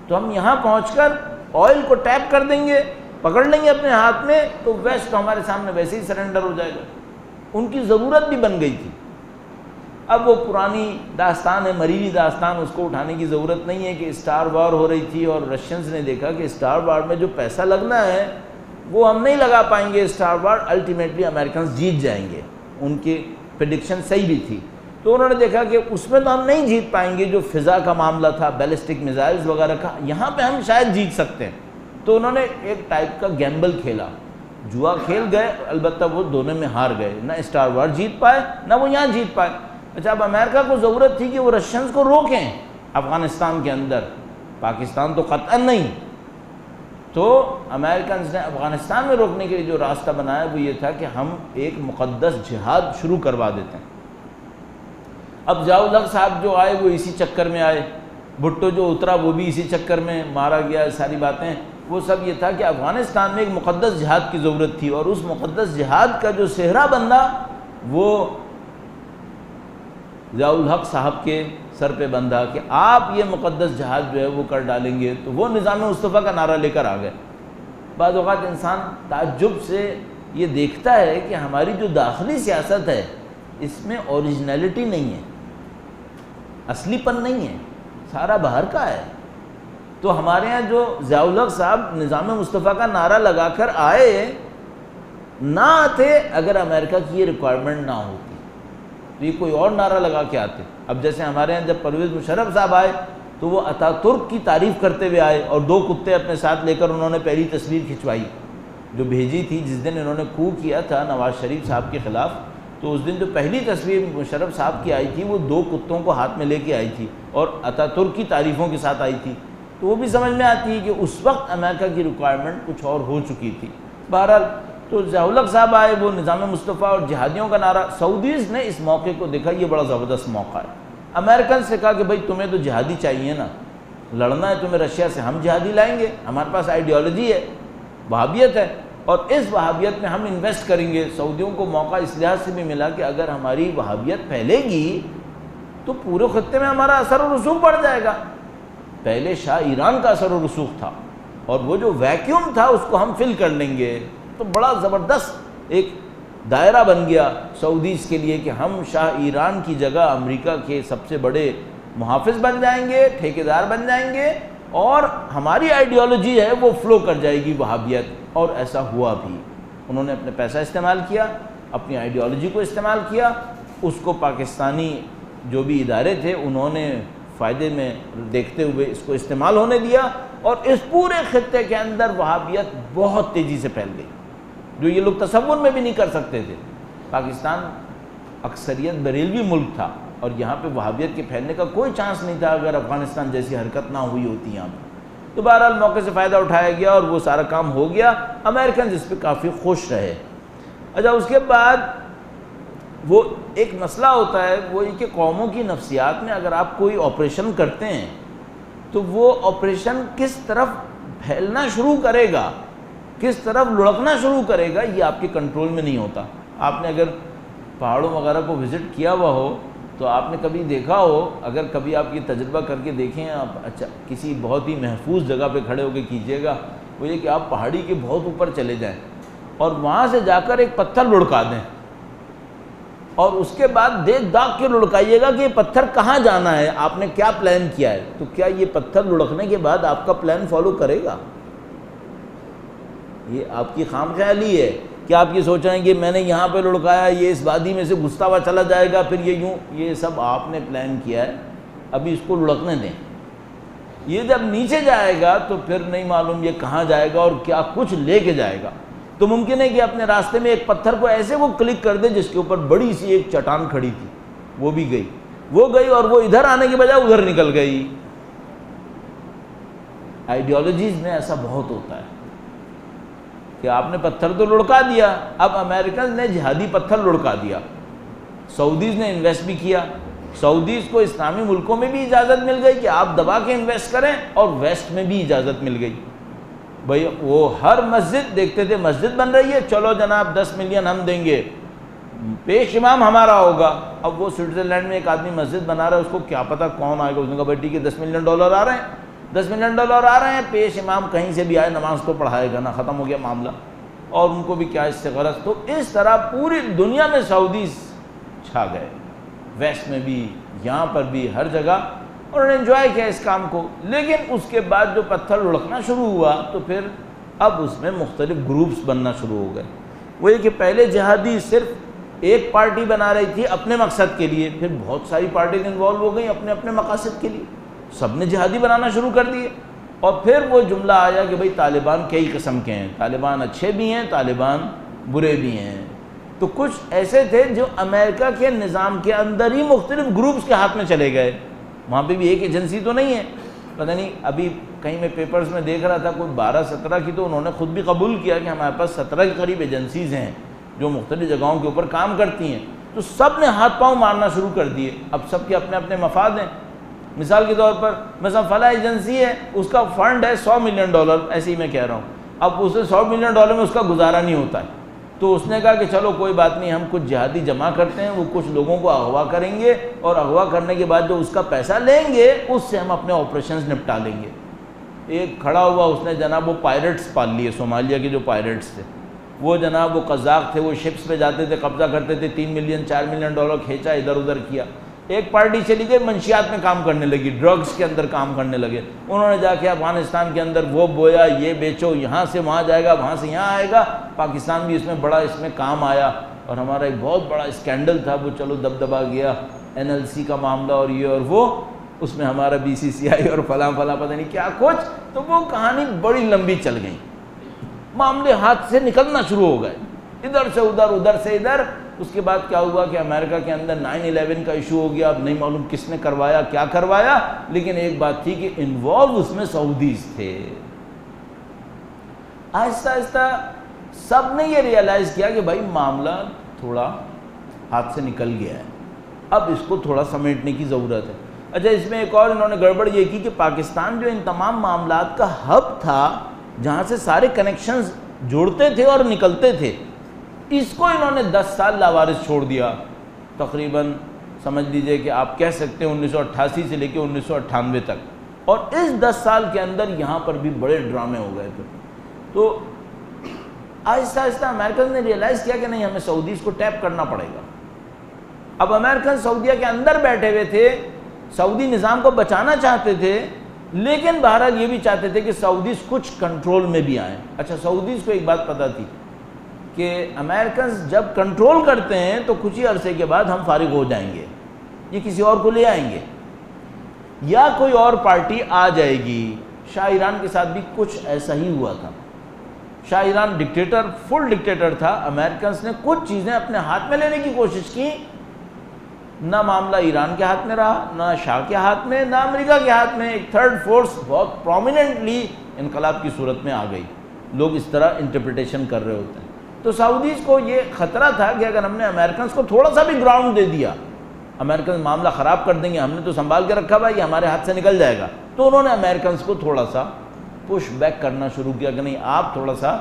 تو ہم یہاں پہنچ کر آئل کو ٹیپ کر دیں گے، پکڑ لیں گے اپنے ہاتھ میں، تو ویسٹ ہمارے سامنے ویسے ہی سرنڈر ہو جائے گا۔ ان کی ضرورت بھی بن گئی تھی۔ اب وہ پرانی داستان ہے، مریری داستان، اس کو اٹھانے کی ضرورت نہیں ہے کہ اسٹار وار ہو رہی تھی اور رشینز نے دیکھا کہ اسٹار وار میں جو پیسہ لگنا ہے وہ ہم نہیں لگا پائیں گے، اسٹار وار الٹیمیٹلی امریکنز جیت جائیں گے۔ ان کی پریڈکشن صحیح بھی تھی، تو انہوں نے دیکھا کہ اس میں تو ہم نہیں جیت پائیں گے، جو فضا کا معاملہ تھا، بیلسٹک میزائلز وغیرہ کا، یہاں پہ ہم شاید جیت سکتے ہیں۔ تو انہوں نے ایک ٹائپ کا گیمبل کھیلا، جوا کھیل گئے، البتہ وہ دونوں میں ہار گئے، نہ اسٹار وار جیت پائے نہ وہ یہاں جیت پائے۔ اچھا، اب امریکہ کو ضرورت تھی کہ وہ رشینز کو روکیں افغانستان کے اندر، پاکستان تو قطعاً نہیں، تو امریکنز نے افغانستان میں روکنے کے لیے جو راستہ بنایا وہ یہ تھا کہ ہم ایک مقدس جہاد شروع کروا دیتے ہیں۔ اب ضیاء الحق صاحب جو آئے وہ اسی چکر میں آئے، بھٹو جو اترا وہ بھی اسی چکر میں مارا گیا، ساری باتیں وہ سب یہ تھا کہ افغانستان میں ایک مقدس جہاد کی ضرورت تھی، اور اس مقدس جہاد کا جو صحرا بندہ وہ ضیاء الحق صاحب کے سر پہ بندھا کہ آپ یہ مقدس جہاد جو ہے وہ کر ڈالیں گے، تو وہ نظام مصطفیٰ کا نعرہ لے کر آ گئے۔ بعض اوقات انسان تعجب سے یہ دیکھتا ہے کہ ہماری جو داخلی سیاست ہے اس میں اوریجنلٹی نہیں ہے، اصلی پن نہیں ہے، سارا باہر کا ہے۔ تو ہمارے ہاں جو ضیاء الحق صاحب نظام مصطفیٰ کا نعرہ لگا کر آئے، نہ آتے اگر امریکہ کی یہ ریکوائرمنٹ نہ ہوتی تو یہ کوئی اور نعرہ لگا کے آتے۔ اب جیسے ہمارے ہاں جب پرویز مشرف صاحب آئے تو وہ اتاترک کی تعریف کرتے ہوئے آئے اور 2 کتے اپنے ساتھ لے کر انہوں نے پہلی تصویر کھنچوائی جو بھیجی تھی جس دن انہوں نے کو کیا تھا نواز شریف صاحب کے خلاف. تو اس دن جو پہلی تصویر مشرف صاحب کی آئی تھی وہ 2 کتوں کو ہاتھ میں لے کے آئی تھی اور اتاترک کی تعریفوں کے ساتھ آئی تھی. تو وہ بھی سمجھ میں آتی ہے کہ اس وقت امریکہ کی ریکوائرمنٹ کچھ اور ہو چکی تھی. بہرحال تو ضیاء الحق صاحب آئے, وہ نظام مصطفیٰ اور جہادیوں کا نعرہ. سعودیز نے اس موقع کو دیکھا یہ بڑا زبردست موقع ہے. امریکن سے کہا کہ بھائی تمہیں تو جہادی چاہیے نا, لڑنا ہے تمہیں رشیا سے, ہم جہادی لائیں گے, ہمارے پاس آئیڈیالوجی ہے, وہابیت ہے, اور اس وہابیت میں ہم انویسٹ کریں گے. سعودیوں کو موقع اس لحاظ سے بھی ملا کہ اگر ہماری وہابیت پھیلے گی تو پورے خطے میں ہمارا اثر و رسوخ بڑھ جائے گا. پہلے شاہ ایران کا اثر و رسوخ تھا اور وہ جو ویکیوم تھا اس کو ہم فل کر لیں گے. تو بڑا زبردست ایک دائرہ بن گیا سعودیز کے لیے کہ ہم شاہ ایران کی جگہ امریکہ کے سب سے بڑے محافظ بن جائیں گے, ٹھیکیدار بن جائیں گے, اور ہماری آئیڈیالوجی ہے وہ فلو کر جائے گی وہابیت. اور ایسا ہوا بھی. انہوں نے اپنے پیسہ استعمال کیا, اپنی آئیڈیالوجی کو استعمال کیا, اس کو پاکستانی جو بھی ادارے تھے انہوں نے فائدے میں دیکھتے ہوئے اس کو استعمال ہونے دیا, اور اس پورے خطے کے اندر وہابیت بہت تیزی سے پھیل گئی جو یہ لوگ تصور میں بھی نہیں کر سکتے تھے. پاکستان اکثریت بریلوی ملک تھا اور یہاں پہ وہابیت کے پھیلنے کا کوئی چانس نہیں تھا اگر افغانستان جیسی حرکت نہ ہوئی ہوتی یہاں پہ. تو بہرحال موقع سے فائدہ اٹھایا گیا اور وہ سارا کام ہو گیا. امریکنز اس پہ کافی خوش رہے. اچھا اس کے بعد وہ ایک مسئلہ ہوتا ہے, وہ یہ کہ قوموں کی نفسیات میں اگر آپ کوئی آپریشن کرتے ہیں تو وہ آپریشن کس طرف پھیلنا شروع کرے گا, کس طرف لڑکنا شروع کرے گا, یہ آپ کے کنٹرول میں نہیں ہوتا. آپ نے اگر پہاڑوں وغیرہ کو وزٹ کیا ہوا ہو تو آپ نے کبھی دیکھا ہو, اگر کبھی آپ یہ تجربہ کر کے دیکھیں آپ, اچھا کسی بہت ہی محفوظ جگہ پہ کھڑے ہو کے کیجئے گا, وہ یہ کہ آپ پہاڑی کے بہت اوپر چلے جائیں اور وہاں سے جا کر ایک پتھر لڑکا دیں اور اس کے بعد دیکھ داغ کے لڑکائیے گا کہ یہ پتھر کہاں جانا ہے, آپ نے کیا پلان کیا ہے. تو کیا یہ پتھر لڑکنے کے بعد آپ کا پلان فالو کرے گا؟ یہ آپ کی خام خیالی ہے کہ آپ یہ سوچ رہے ہیں کہ میں نے یہاں پہ لڑکایا, یہ اس وادی میں سے گھستا ہوا چلا جائے گا, پھر یہ یوں, یہ سب آپ نے پلان کیا ہے, ابھی اس کو لڑکنے دیں. یہ جب نیچے جائے گا تو پھر نہیں معلوم یہ کہاں جائے گا اور کیا کچھ لے کے جائے گا. تو ممکن ہے کہ اپنے راستے میں ایک پتھر کو ایسے وہ کلک کر دے جس کے اوپر بڑی سی ایک چٹان کھڑی تھی, وہ بھی گئی, وہ گئی اور وہ ادھر آنے کے بجائے ادھر نکل گئی. آئیڈیالوجیز میں ایسا بہت ہوتا ہے کہ آپ نے پتھر تو لڑکا دیا, اب امریکنز نے جہادی پتھر لڑکا دیا. سعودیز نے انویسٹ بھی کیا, سعودیز کو اسلامی ملکوں میں بھی اجازت مل گئی کہ آپ دبا کے انویسٹ کریں, اور ویسٹ میں بھی اجازت مل گئی. بھئی وہ ہر مسجد دیکھتے تھے, مسجد بن رہی ہے, چلو جناب 10 ملین ہم دیں گے, پیش امام ہمارا ہوگا. اب وہ سوئٹزرلینڈ میں ایک آدمی مسجد بنا رہا ہے, اس کو کیا پتا کون آئے گا. اس نے کہا بھائی ٹھیک ہے $10 ملین آ رہے ہیں, $10 ملین آ رہے ہیں, پیش امام کہیں سے بھی آئے نماز تو پڑھائے گا نا, ختم ہو گیا معاملہ. اور ان کو بھی کیا اس سے غرض. تو اس طرح پوری دنیا میں سعودیز چھا گئے, ویسٹ میں بھی, یہاں پر بھی, ہر جگہ, اور انہوں نے انجوائے کیا اس کام کو. لیکن اس کے بعد جو پتھر لڑکنا شروع ہوا تو پھر اب اس میں مختلف گروپس بننا شروع ہو گئے. وہ یہ کہ پہلے جہادی صرف ایک پارٹی بنا رہی تھی اپنے مقصد کے لیے, پھر بہت ساری پارٹیز انوالو ہو گئیں اپنے اپنے مقاصد کے لیے, سب نے جہادی بنانا شروع کر دیے. اور پھر وہ جملہ آیا کہ بھئی طالبان کئی قسم کے ہیں, طالبان اچھے بھی ہیں, طالبان برے بھی ہیں. تو کچھ ایسے تھے جو امریکہ کے نظام کے اندر ہی مختلف گروپس کے ہاتھ میں چلے گئے. وہاں پہ بھی ایک ایجنسی تو نہیں ہے, پتہ نہیں ابھی کہیں میں پیپرز میں دیکھ رہا تھا کوئی 12-17 کی, تو انہوں نے خود بھی قبول کیا کہ ہمارے پاس 17 کے قریب ایجنسیز ہیں جو مختلف جگہوں کے اوپر کام کرتی ہیں. تو سب نے ہاتھ پاؤں مارنا شروع کر دیے. اب سب کے اپنے اپنے مفاد ہیں. مثال کے طور پر مثلا فلاں ایجنسی ہے, اس کا فنڈ ہے $100 ملین, ایسے ہی میں کہہ رہا ہوں. اب اسے $100 ملین میں اس کا گزارا نہیں ہوتا ہے, تو اس نے کہا کہ چلو کوئی بات نہیں, ہم کچھ جہادی جمع کرتے ہیں, وہ کچھ لوگوں کو اغوا کریں گے, اور اغوا کرنے کے بعد جو اس کا پیسہ لیں گے اس سے ہم اپنے آپریشنز نپٹا لیں گے. ایک کھڑا ہوا, اس نے جناب وہ پائرٹس پال لیے, صومالیہ کے جو پائرٹس تھے وہ جناب وہ قزاق تھے, وہ شپس پہ جاتے تھے, قبضہ کرتے تھے, $3 ملین $4 ملین کھینچا, ادھر ادھر کیا. ایک پارٹی چلی گئی منشیات میں کام کرنے لگی, ڈرگز کے اندر کام کرنے لگے. انہوں نے جا کے افغانستان کے اندر وہ بویا, یہ بیچو, یہاں سے وہاں جائے گا, وہاں سے یہاں آئے گا. پاکستان بھی اس میں بڑا اس میں کام آیا, اور ہمارا ایک بہت بڑا اسکینڈل تھا وہ, چلو دبدبا گیا, NLC کا معاملہ اور یہ اور وہ. اس میں ہمارا BCCI اور فلاں فلاں پتہ نہیں کیا کچھ، تو وہ کہانی بڑی لمبی چل گئی، معاملے ہاتھ سے نکلنا شروع ہو گئے، ادھر سے ادھر ادھر سے ادھر۔ اس کے بعد کیا ہوا کہ امریکہ کے اندر 9/11 کا ایشو ہو گیا، اب نہیں معلوم کس نے کروایا کیا کروایا، لیکن ایک بات تھی کہ انوالو اس میں سعودیز تھے۔ آہستہ آہستہ سب نے یہ ریئلائز کیا کہ بھائی معاملہ تھوڑا ہاتھ سے نکل گیا ہے، اب اس کو تھوڑا سمیٹنے کی ضرورت ہے۔ اچھا، اس میں ایک اور انہوں نے گڑبڑ یہ کی کہ پاکستان جو ان تمام معاملات کا ہب تھا، جہاں سے سارے کنیکشنز جوڑتے تھے اور نکلتے تھے، اس کو انہوں نے 10 سال لاوارث چھوڑ دیا، تقریباً سمجھ لیجئے کہ آپ کہہ سکتے ہیں 1988 سے لے کے 1998 تک، اور اس 10 سال کے اندر یہاں پر بھی بڑے ڈرامے ہو گئے تھے۔ تو آہستہ آہستہ امریکن نے ریئلائز کیا کہ نہیں، ہمیں سعودیز کو ٹیپ کرنا پڑے گا۔ اب امریکن سعودیہ کے اندر بیٹھے ہوئے تھے، سعودی نظام کو بچانا چاہتے تھے، لیکن بہرحال یہ بھی چاہتے تھے کہ سعودیز کچھ کنٹرول میں بھی آئیں۔ اچھا، سعودیز کو ایک بات پتہ تھی کہ امریکنز جب کنٹرول کرتے ہیں تو کچھ ہی عرصے کے بعد ہم فارغ ہو جائیں گے، یہ کسی اور کو لے آئیں گے یا کوئی اور پارٹی آ جائے گی۔ شاہ ایران کے ساتھ بھی کچھ ایسا ہی ہوا تھا۔ شاہ ایران ڈکٹیٹر، فل ڈکٹیٹر تھا، امریکنز نے کچھ چیزیں اپنے ہاتھ میں لینے کی کوشش کی، نہ معاملہ ایران کے ہاتھ میں رہا، نہ شاہ کے ہاتھ میں، نہ امریکہ کے ہاتھ میں، ایک تھرڈ فورس بہت پرومیننٹلی انقلاب کی صورت میں آ گئی۔ لوگ اس طرح انٹرپریٹیشن کر رہے ہوتے ہیں۔ تو سعودیز کو یہ خطرہ تھا کہ اگر ہم نے امریکنز کو تھوڑا سا بھی گراؤنڈ دے دیا، امریکنز معاملہ خراب کر دیں گے، ہم نے تو سنبھال کے رکھا بھائی، یہ ہمارے ہاتھ سے نکل جائے گا۔ تو انہوں نے امریکنز کو تھوڑا سا پش بیک کرنا شروع کیا کہ نہیں، آپ تھوڑا سا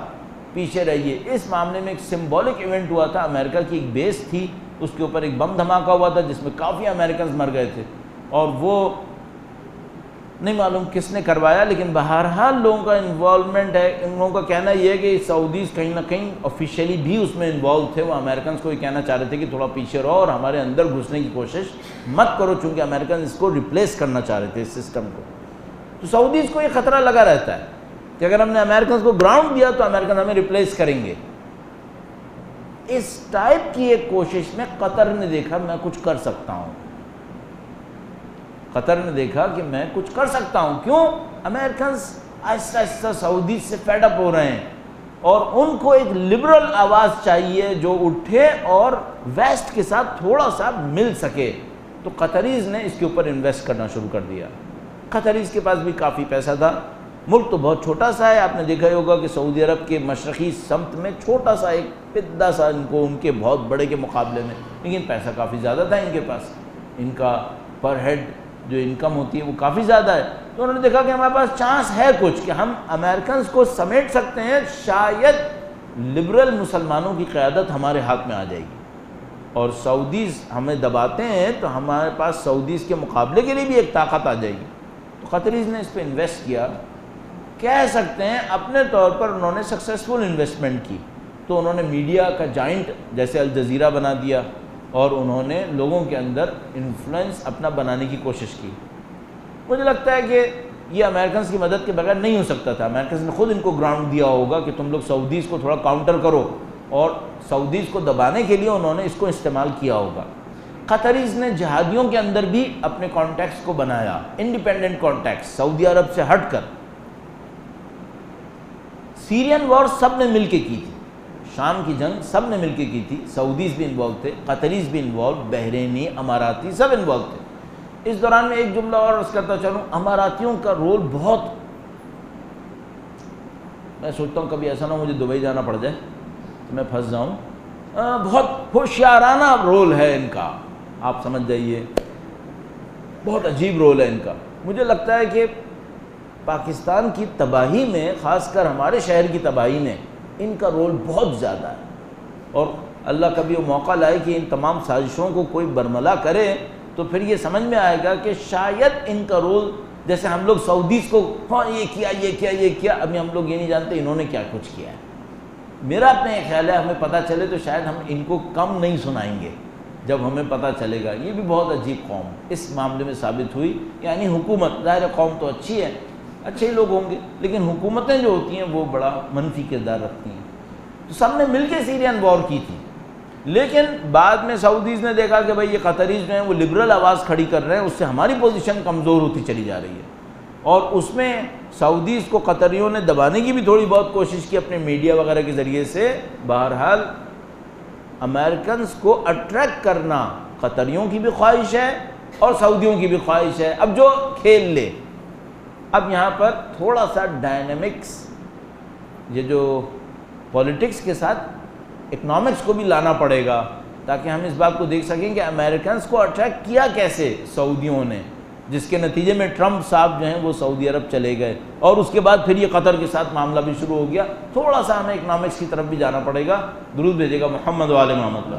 پیچھے رہیے۔ اس معاملے میں ایک سمبولک ایونٹ ہوا تھا، امریکہ کی ایک بیس تھی، اس کے اوپر ایک بم دھماکہ ہوا تھا جس میں کافی امریکنز مر گئے تھے، اور وہ نہیں معلوم کس نے کروایا، لیکن بہرحال لوگوں کا انوالومنٹ ہے۔ ان لوگوں کا کہنا یہ ہے کہ سعودیز کہیں نہ کہیں آفیشیلی بھی اس میں انوالو تھے، وہ امریکنز کو یہ کہنا چاہ رہے تھے کہ تھوڑا پیچھے رہو اور ہمارے اندر گھسنے کی کوشش مت کرو، چونکہ امریکنز اس کو ریپلیس کرنا چاہ رہے تھے، اس سسٹم کو۔ تو سعودیز کو یہ خطرہ لگا رہتا ہے کہ اگر ہم نے امریکنز کو گراؤنڈ دیا تو امریکن ہمیں ریپلیس کریں گے۔ اس ٹائپ کی ایک کوشش میں قطر نے دیکھا میں کچھ کر سکتا ہوں، قطر نے دیکھا کہ میں کچھ کر سکتا ہوں۔ کیوں؟ امریکنز آہستہ آہستہ سعودی سے فیڈ اپ ہو رہے ہیں، اور ان کو ایک لبرل آواز چاہیے جو اٹھے اور ویسٹ کے ساتھ تھوڑا سا مل سکے۔ تو قطریز نے اس کے اوپر انویسٹ کرنا شروع کر دیا۔ قطریز کے پاس بھی کافی پیسہ تھا، ملک تو بہت چھوٹا سا ہے، آپ نے دیکھا ہی ہوگا کہ سعودی عرب کے مشرقی سمت میں چھوٹا سا ایک پدہ سا ان کو ان کے بہت بڑے کے مقابلے میں، لیکن پیسہ کافی زیادہ تھا ان کے پاس، ان کا پر ہیڈ جو انکم ہوتی ہے وہ کافی زیادہ ہے۔ تو انہوں نے دیکھا کہ ہمارے پاس چانس ہے کچھ کہ ہم امریکنز کو سمیٹ سکتے ہیں، شاید لبرل مسلمانوں کی قیادت ہمارے ہاتھ میں آ جائے گی، اور سعودیز ہمیں دباتے ہیں تو ہمارے پاس سعودیز کے مقابلے کے لیے بھی ایک طاقت آ جائے گی۔ تو قطریز نے اس پہ انویسٹ کیا، کہہ سکتے ہیں اپنے طور پر انہوں نے سکسیسفل انویسٹمنٹ کی۔ تو انہوں نے میڈیا کا جائنٹ جیسے الجزیرہ بنا دیا، اور انہوں نے لوگوں کے اندر انفلوئنس اپنا بنانے کی کوشش کی۔ مجھے لگتا ہے کہ یہ امریکنز کی مدد کے بغیر نہیں ہو سکتا تھا، امریکنز نے خود ان کو گراؤنڈ دیا ہوگا کہ تم لوگ سعودیز کو تھوڑا کاؤنٹر کرو، اور سعودیز کو دبانے کے لیے انہوں نے اس کو استعمال کیا ہوگا۔ قطریز نے جہادیوں کے اندر بھی اپنے کانٹیکٹس کو بنایا، انڈیپینڈنٹ کانٹیکٹس، سعودی عرب سے ہٹ کر۔ سیرین وار سب نے مل کے کی تھی، شام کی جنگ سب نے مل کے کی تھی، سعودیز بھی انوالو تھے، قطریز بھی انوالو، بحرینی، اماراتی سب انوالو تھے۔ اس دوران میں ایک جملہ اور عرض کرتا چلوں، اماراتیوں کا رول بہت، میں سوچتا ہوں کبھی ایسا نہ ہو مجھے دبئی جانا پڑ جائے تو میں پھنس جاؤں، بہت ہوشیارانہ رول ہے ان کا، آپ سمجھ جائیے، بہت عجیب رول ہے ان کا۔ مجھے لگتا ہے کہ پاکستان کی تباہی میں، خاص کر ہمارے شہر کی تباہی میں، ان کا رول بہت زیادہ ہے، اور اللہ کبھی وہ موقع لائے کہ ان تمام سازشوں کو کوئی برملا کرے تو پھر یہ سمجھ میں آئے گا کہ شاید ان کا رول، جیسے ہم لوگ سعودیز کو ہاں یہ کیا یہ کیا یہ کیا، ابھی ہم لوگ یہ نہیں جانتے انہوں نے کیا کچھ کیا ہے۔ میرا اپنے خیال ہے ہمیں پتہ چلے تو شاید ہم ان کو کم نہیں سنائیں گے جب ہمیں پتہ چلے گا۔ یہ بھی بہت عجیب قوم اس معاملے میں ثابت ہوئی، یعنی حکومت، ظاہر قوم تو اچھی ہے، اچھے لوگ ہوں گے، لیکن حکومتیں جو ہوتی ہیں وہ بڑا منفی کردار رکھتی ہیں۔ تو سب نے مل کے سیرین وار کی تھی، لیکن بعد میں سعودیز نے دیکھا کہ بھائی یہ قطریز جو ہیں وہ لبرل آواز کھڑی کر رہے ہیں، اس سے ہماری پوزیشن کمزور ہوتی چلی جا رہی ہے، اور اس میں سعودیز کو قطریوں نے دبانے کی بھی تھوڑی بہت کوشش کی اپنے میڈیا وغیرہ کے ذریعے سے۔ بہرحال امریکنز کو اٹریکٹ کرنا قطریوں کی بھی خواہش ہے اور سعودیوں کی بھی خواہش ہے، اب جو کھیل لے۔ اب یہاں پر تھوڑا سا ڈائنامکس، یہ جو پولیٹکس کے ساتھ اکنامکس کو بھی لانا پڑے گا، تاکہ ہم اس بات کو دیکھ سکیں کہ امریکنز کو اٹریکٹ کیا کیسے سعودیوں نے، جس کے نتیجے میں ٹرمپ صاحب جو ہیں وہ سعودی عرب چلے گئے، اور اس کے بعد پھر یہ قطر کے ساتھ معاملہ بھی شروع ہو گیا۔ تھوڑا سا ہمیں اکنامکس کی طرف بھی جانا پڑے گا۔ درود بھیجے گا محمد و آل محمد۔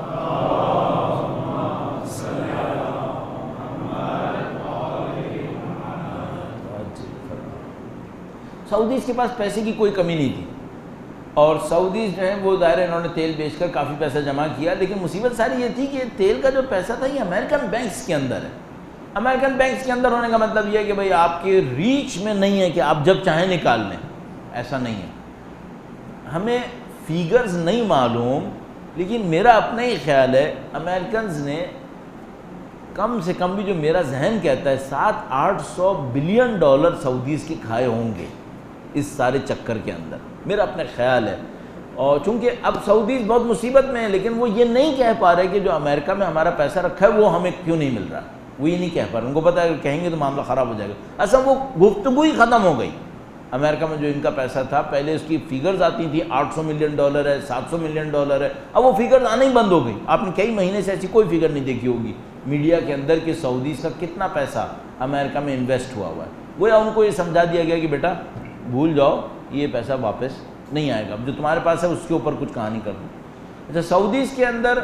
سعودیز کے پاس پیسے کی کوئی کمی نہیں تھی، اور سعودیز جو ہیں وہ ظاہر انہوں نے تیل بیچ کر کافی پیسہ جمع کیا، لیکن مصیبت ساری یہ تھی کہ تیل کا جو پیسہ تھا یہ امریکن بینکس کے اندر ہے۔ امریکن بینکس کے اندر ہونے کا مطلب یہ ہے کہ بھئی آپ کے ریچ میں نہیں ہے کہ آپ جب چاہیں نکال لیں، ایسا نہیں ہے۔ ہمیں فیگرز نہیں معلوم، لیکن میرا اپنا ہی خیال ہے امریکنز نے کم سے کم بھی جو میرا ذہن کہتا ہے 700-800 بلین ڈالر سعودیز کے کھائے ہوں گے اس سارے چکر کے اندر، میرا اپنا خیال ہے۔ اور چونکہ اب سعودیز بہت مصیبت میں ہیں، لیکن وہ یہ نہیں کہہ پا رہے کہ جو امریکہ میں ہمارا پیسہ رکھا ہے وہ ہمیں کیوں نہیں مل رہا، وہ یہ نہیں کہہ پا رہے۔ ان کو پتہ ہے کہ کہیں گے تو معاملہ خراب ہو جائے گا۔ اصل وہ گفتگو ہی ختم ہو گئی۔ امریکہ میں جو ان کا پیسہ تھا، پہلے اس کی فیگرز آتی تھیں 800 ملین ڈالر ہے، 700 ملین ڈالر ہے، اب وہ فیگرز آنا ہی بند ہو گئی۔ آپ نے کئی مہینے سے ایسی کوئی فیگر نہیں دیکھی ہوگی میڈیا کے اندر کہ سعودیز کا کتنا پیسہ امریکہ میں انویسٹ ہوا ہوا ہے۔ گویا ان کو یہ سمجھا دیا گیا کہ بیٹا بھول جاؤ، یہ پیسہ واپس نہیں آئے گا، جو تمہارے پاس ہے اس کے اوپر کچھ کہانی کر دو۔ اچھا، سعودیز کے اندر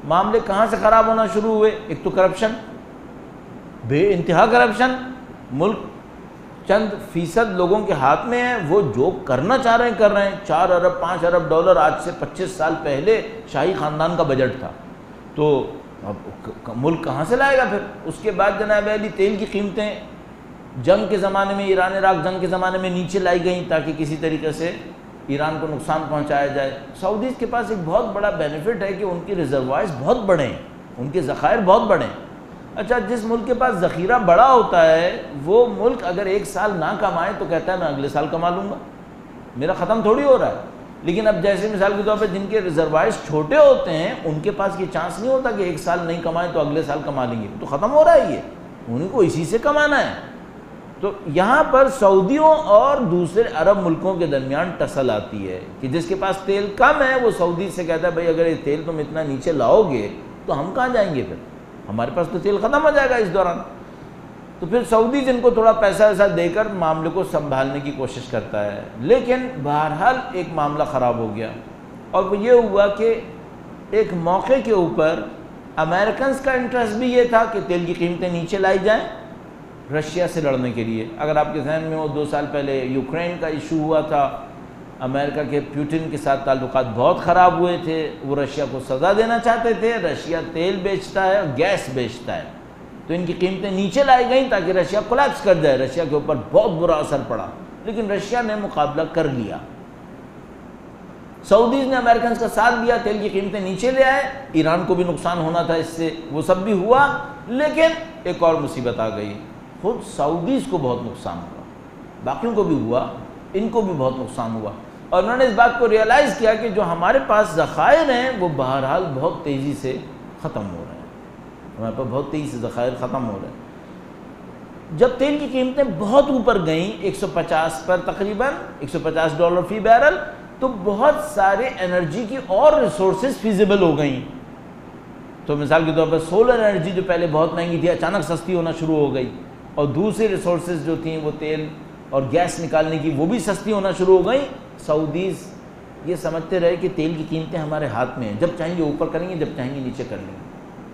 معاملے کہاں سے خراب ہونا شروع ہوئے؟ ایک تو کرپشن، بے انتہا کرپشن۔ ملک چند فیصد لوگوں کے ہاتھ میں ہے، وہ جو کرنا چاہ رہے ہیں کر رہے ہیں۔ 4 ارب 5 ارب ڈالر آج سے 25 سال پہلے شاہی خاندان کا بجٹ تھا، تو اب ملک کہاں سے لائے گا پھر؟ اس کے بعد جناب علی تیل کی قیمتیں جنگ کے زمانے میں، ایران عراق جنگ کے زمانے میں نیچے لائی گئیں تاکہ کسی طریقے سے ایران کو نقصان پہنچایا جائے۔ سعودیز کے پاس ایک بہت بڑا بینیفٹ ہے کہ ان کی ریزروائرز بہت بڑے ہیں، ان کے ذخائر بہت بڑے ہیں۔ اچھا، جس ملک کے پاس ذخیرہ بڑا ہوتا ہے وہ ملک اگر ایک سال نہ کمائے تو کہتا ہے میں اگلے سال کما لوں گا، میرا ختم تھوڑی ہو رہا ہے۔ لیکن اب جیسے مثال کے طور پہ جن کے ریزروائرز چھوٹے ہوتے ہیں ان کے پاس یہ چانس نہیں ہوتا کہ ایک سال نہیں کمائیں تو اگلے سال کما لیں گے، تو ختم ہو رہا ہے، یہ انہیں کو اسی سے کمانا ہے۔ تو یہاں پر سعودیوں اور دوسرے عرب ملکوں کے درمیان ٹسل آتی ہے کہ جس کے پاس تیل کم ہے وہ سعودی سے کہتا ہے بھائی اگر یہ تیل تم اتنا نیچے لاؤ گے تو ہم کہاں جائیں گے، پھر ہمارے پاس تو تیل ختم ہو جائے گا اس دوران۔ تو پھر سعودی جن کو تھوڑا پیسہ ایسا دے کر معاملے کو سنبھالنے کی کوشش کرتا ہے، لیکن بہرحال ایک معاملہ خراب ہو گیا، اور وہ یہ ہوا کہ ایک موقع کے اوپر امریکنز کا انٹرسٹ بھی یہ تھا کہ تیل کی قیمتیں نیچے لائی جائیں رشیا سے لڑنے کے لیے۔ اگر آپ کے ذہن میں ہو 2 سال پہلے یوکرین کا ایشو ہوا تھا، امریکہ کے پیوٹن کے ساتھ تعلقات بہت خراب ہوئے تھے، وہ رشیا کو سزا دینا چاہتے تھے۔ رشیا تیل بیچتا ہے اور گیس بیچتا ہے، تو ان کی قیمتیں نیچے لائی گئیں تاکہ رشیا کولیپس کر جائے۔ رشیا کے اوپر بہت برا اثر پڑا، لیکن رشیا نے مقابلہ کر لیا۔ سعودیز نے امریکنز کا ساتھ دیا، تیل کی قیمتیں نیچے لے آئے، ایران کو بھی نقصان ہونا تھا اس سے، وہ سب بھی ہوا، لیکن ایک اور مصیبت آ گئی، خود سعودیز کو بہت نقصان ہوا، باقیوں کو بھی ہوا، ان کو بھی بہت نقصان ہوا، اور انہوں نے اس بات کو ریئلائز کیا کہ جو ہمارے پاس ذخائر ہیں وہ بہرحال بہت تیزی سے ختم ہو رہے ہیں، ہمارے پاس بہت تیزی سے ذخائر ختم ہو رہے ہیں۔ جب تیل کی قیمتیں بہت اوپر گئیں 150 پر، تقریباً $150 فی بیرل، تو بہت سارے انرجی کی اور ریسورسز فیزیبل ہو گئیں۔ تو مثال کے طور پر سولر انرجی جو پہلے بہت مہنگی تھی اچانک سستی ہونا شروع ہو گئی، اور دوسری ریسورسز جو تھیں وہ تیل اور گیس نکالنے کی وہ بھی سستی ہونا شروع ہو گئیں۔ سعودیز یہ سمجھتے رہے کہ تیل کی قیمتیں ہمارے ہاتھ میں ہیں، جب چاہیں گے اوپر کریں گے، جب چاہیں گے نیچے کر لیں گے۔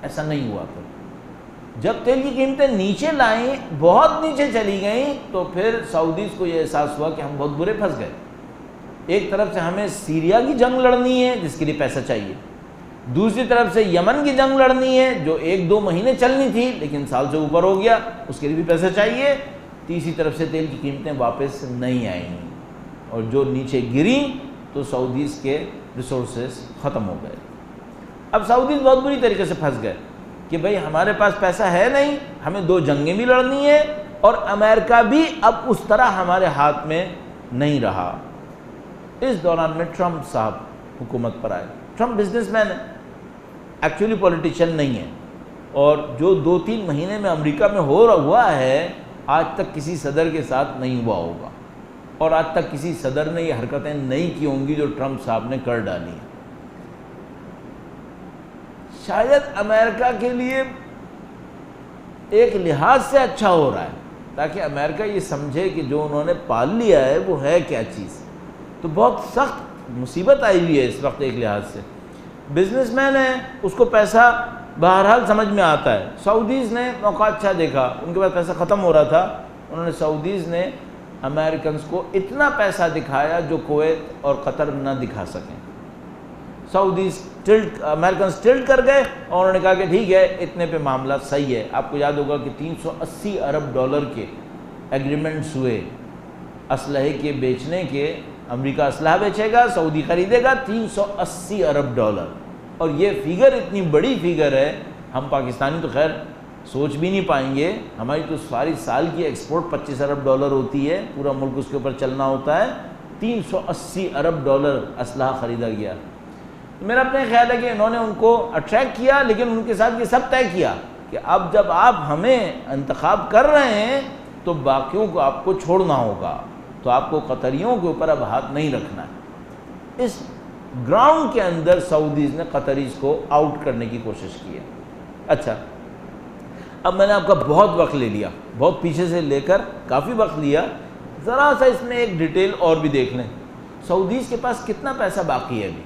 ایسا نہیں ہوا۔ پھر جب تیل کی قیمتیں نیچے لائیں، بہت نیچے چلی گئیں، تو پھر سعودیز کو یہ احساس ہوا کہ ہم بہت برے پھنس گئے۔ ایک طرف سے ہمیں سیریا کی جنگ لڑنی ہے جس کے لیے پیسہ چاہیے، دوسری طرف سے یمن کی جنگ لڑنی ہے جو 1-2 مہینے چلنی تھی لیکن سال سے اوپر ہو گیا، اس کے لیے بھی پیسہ چاہیے، تیسری طرف سے تیل کی قیمتیں واپس نہیں آئیں، اور جو نیچے گریں تو سعودیز کے ریسورسز ختم ہو گئے۔ اب سعودیز بہت بری طریقے سے پھنس گئے کہ بھئی ہمارے پاس پیسہ ہے نہیں، ہمیں 2 جنگیں بھی لڑنی ہیں، اور امریکہ بھی اب اس طرح ہمارے ہاتھ میں نہیں رہا۔ اس دوران میں ٹرمپ صاحب حکومت پر آئے۔ ٹرمپ بزنس مین ہے، ایکچولی پولیٹیشین نہیں ہے، اور جو 2-3 مہینے میں امریکہ میں ہوا ہے آج تک کسی صدر کے ساتھ نہیں ہوا ہوگا، اور آج تک کسی صدر نے یہ حرکتیں نہیں کی ہوں گی جو ٹرمپ صاحب نے کر ڈالی ہیں۔ شاید امریکہ کے لیے ایک لحاظ سے اچھا ہو رہا ہے، تاکہ امریکہ یہ سمجھے کہ جو انہوں نے پال لیا ہے وہ ہے کیا چیز۔ تو بہت سخت مصیبت آئی ہوئی ہے اس وقت ایک لحاظ سے۔ بزنس مین ہے، اس کو پیسہ بہرحال سمجھ میں آتا ہے۔ سعودیز نے موقع اچھا دیکھا، ان کے پاس پیسہ ختم ہو رہا تھا، انہوں نے سعودیز نے امریکنز کو اتنا پیسہ دکھایا جو کویت اور قطر نہ دکھا سکیں۔ امریکنز ٹلٹ کر گئے، اور انہوں نے کہا کہ ٹھیک ہے اتنے پہ معاملہ صحیح ہے۔ آپ کو یاد ہوگا کہ $380 ارب کے ایگریمنٹس ہوئے اسلحے کے بیچنے کے۔ امریکہ اسلحہ بیچے گا، سعودی خریدے گا $380 ارب، اور یہ فگر اتنی بڑی فگر ہے، ہم پاکستانی تو خیر سوچ بھی نہیں پائیں گے۔ ہماری تو ساری سال کی ایکسپورٹ $25 ارب ہوتی ہے، پورا ملک اس کے اوپر چلنا ہوتا ہے۔ $380 ارب اسلحہ خریدا گیا۔ میرا اپنے خیال ہے کہ انہوں نے ان کو اٹریکٹ کیا، لیکن ان کے ساتھ یہ سب طے کیا کہ اب جب آپ ہمیں انتخاب کر رہے ہیں تو باقیوں کو آپ کو چھوڑنا ہوگا، تو آپ کو قطریوں کے اوپر اب ہاتھ نہیں رکھنا ہے۔ اس گراؤنڈ کے اندر سعودیز نے قطریز کو آؤٹ کرنے کی کوشش کی ہے۔ اچھا، اب میں نے آپ کا بہت وقت لے لیا، بہت پیچھے سے لے کر کافی وقت لیا، ذرا سا اس میں ایک ڈیٹیل اور بھی دیکھ لیں۔ سعودیز کے پاس کتنا پیسہ باقی ہے ابھی؟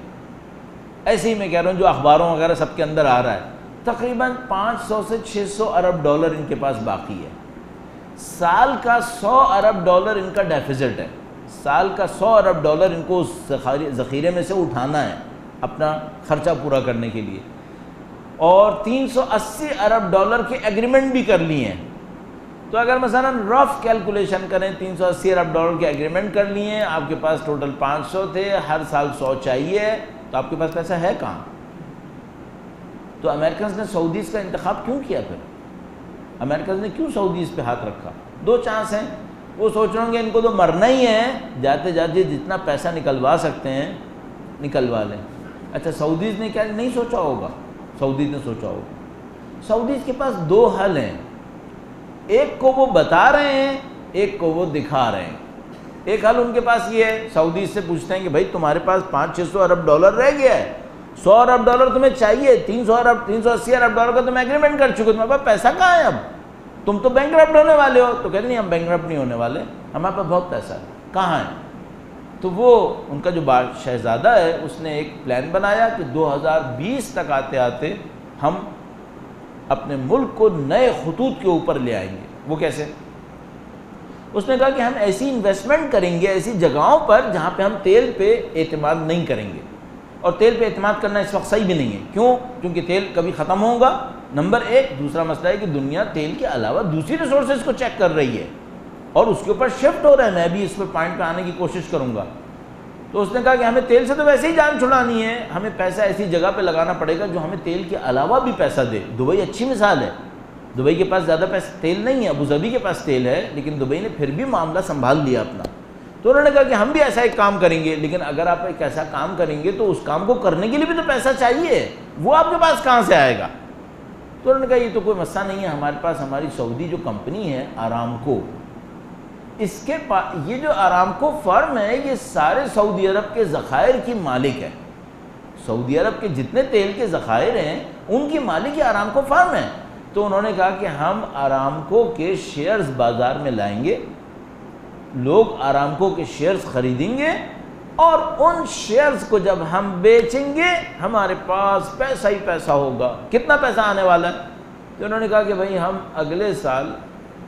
ایسے ہی میں کہہ رہا ہوں جو اخباروں وغیرہ سب کے اندر آ رہا ہے، تقریباً 500 سے 600 ارب ان کے پاس باقی ہے۔ سال کا $100 ارب ان کا ڈیفیزٹ ہے، سال کا $100 ارب ان کو اس ذخیرے میں سے اٹھانا ہے اپنا خرچہ پورا کرنے کے لیے، اور $380 ارب کے ایگریمنٹ بھی کر لیے ہیں۔ تو اگر مثلا رف کیلکولیشن کریں، $380 ارب کے ایگریمنٹ کر لیے ہیں، آپ کے پاس ٹوٹل 500 تھے، ہر سال 100 چاہیے، تو آپ کے پاس پیسہ ہے کہاں؟ تو امریکنز نے سعودیز کا انتخاب کیوں کیا؟ پھر امریکنز نے کیوں سعودیز پہ ہاتھ رکھا؟ 2 چانس ہیں، وہ سوچ رہے ہوں گے ان کو تو مرنا ہی ہے، جاتے جاتے جتنا پیسہ نکلوا سکتے ہیں نکلوا لیں۔ اچھا، سعودیز نے کیا نہیں سوچا ہوگا؟ سعودیز نے سوچا ہوگا۔ سعودیز کے پاس 2 حل ہیں، ایک کو وہ بتا رہے ہیں، ایک کو وہ دکھا رہے ہیں۔ ایک حل ان کے پاس یہ ہے، سعودیز سے پوچھتے ہیں کہ بھائی تمہارے پاس 500-600 ارب رہ گیا ہے، $100 ارب تمہیں چاہیے، 380 ارب کا تم ایگریمنٹ کر چکے، تمہارے پاس پیسہ کہاں ہے؟ اب تم تو بینکرپٹ ہونے والے ہو۔ تو کہتے نہیں، ہم بینکرپٹ نہیں ہونے والے، ہمارے پاس بہت پیسہ ہے، کہاں ہے؟ تو وہ ان کا جو شہزادہ ہے اس نے ایک پلان بنایا کہ 2020 تک آتے آتے ہم اپنے ملک کو نئے خطوط کے اوپر لے آئیں گے۔ وہ کیسے؟ اس نے کہا کہ ہم ایسی انویسٹمنٹ کریں گے ایسی جگہوں پر جہاں پہ ہم تیل پہ اعتماد نہیں کریں گے، اور تیل پہ اعتماد کرنا اس وقت صحیح بھی نہیں ہے۔ کیوں؟ کیونکہ تیل کبھی ختم ہوگا، نمبر 1۔ دوسرا مسئلہ ہے کہ دنیا تیل کے علاوہ دوسری ریسورسز کو چیک کر رہی ہے اور اس کے اوپر شفٹ ہو رہا ہے۔ میں بھی اس پہ پوائنٹ پہ آنے کی کوشش کروں گا۔ تو اس نے کہا کہ ہمیں تیل سے تو ویسے ہی جان چھڑانی ہے، ہمیں پیسہ ایسی جگہ پہ لگانا پڑے گا جو ہمیں تیل کے علاوہ بھی پیسہ دے۔ دبئی اچھی مثال ہے، دبئی کے پاس زیادہ پیسہ تیل نہیں ہے، ابوظہبی کے پاس تیل ہے، لیکن دبئی نے پھر بھی معاملہ سنبھال لیا اپنا۔ تو انہوں نے کہا کہ ہم بھی ایسا ایک کام کریں گے، لیکن اگر آپ ایک ایسا کام کریں گے تو اس کام کو کرنے کے لیے بھی تو پیسہ چاہیے، وہ آپ کے پاس کہاں سے آئے گا؟ تو انہوں نے کہا یہ تو کوئی مسئلہ نہیں ہے، ہمارے پاس ہماری سعودی جو کمپنی ہے آرامکو، اس کے پاس یہ جو آرامکو فرم ہے یہ سارے سعودی عرب کے ذخائر کی مالک ہے۔ سعودی عرب کے جتنے تیل کے ذخائر ہیں ان کی مالک یہ آرامکو فرم ہے۔ تو انہوں نے کہا کہ ہم آرامکو کے شیئرز بازار میں لائیں گے، لوگ آرامکو کے شیئرز خریدیں گے، اور ان شیئرز کو جب ہم بیچیں گے ہمارے پاس پیسہ ہی پیسہ ہوگا۔ کتنا پیسہ آنے والا ہے؟ تو انہوں نے کہا کہ بھئی ہم اگلے سال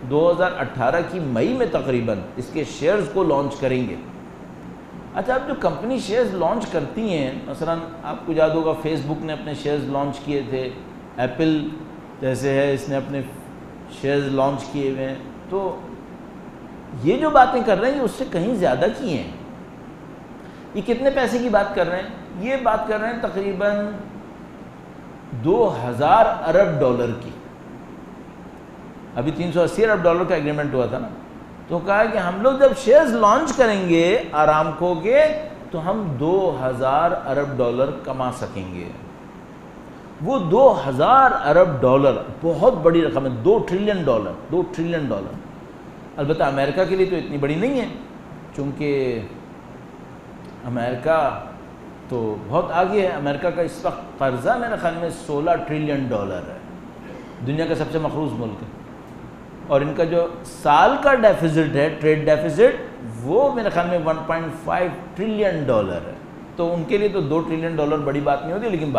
2018 کی مئی میں تقریباً اس کے شیئرز کو لانچ کریں گے۔ اچھا، اب جو کمپنی شیئرز لانچ کرتی ہیں، مثلا آپ کو یاد ہوگا فیس بک نے اپنے شیئرز لانچ کیے تھے، ایپل جیسے ہے اس نے اپنے شیئرز لانچ کیے ہوئے ہیں، تو یہ جو باتیں کر رہے ہیں اس سے کہیں زیادہ کی ہیں۔ یہ کتنے پیسے کی بات کر رہے ہیں؟ یہ بات کر رہے ہیں تقریباً 2000 ارب ڈالر کی. ابھی 380 ارب ڈالر کا ایگریمنٹ ہوا تھا نا. تو کہا کہ ہم لوگ جب شیئرز لانچ کریں گے آرامکو کے تو ہم 2000 ارب ڈالر کما سکیں گے. وہ 2000 ارب ڈالر بہت بڑی رقم ہے. 2 ٹریلین ڈالر. البتہ امریکہ کے لیے تو اتنی بڑی نہیں ہے، چونکہ امریکہ تو بہت آگے ہے. امریکہ کا اس وقت قرضہ میرے خیال میں 16 ٹریلین ڈالر ہے. دنیا کا سب سے مقروض ملک ہے. اور ان کا جو سال کا ڈیفیزٹ ہے، ٹریڈ ڈیفیزٹ، وہ میرے خیال میں 1.5 ٹریلین ڈالر ہے. تو ان کے لیے تو 2 ٹریلین ڈالر بڑی بات نہیں ہوتی، لیکن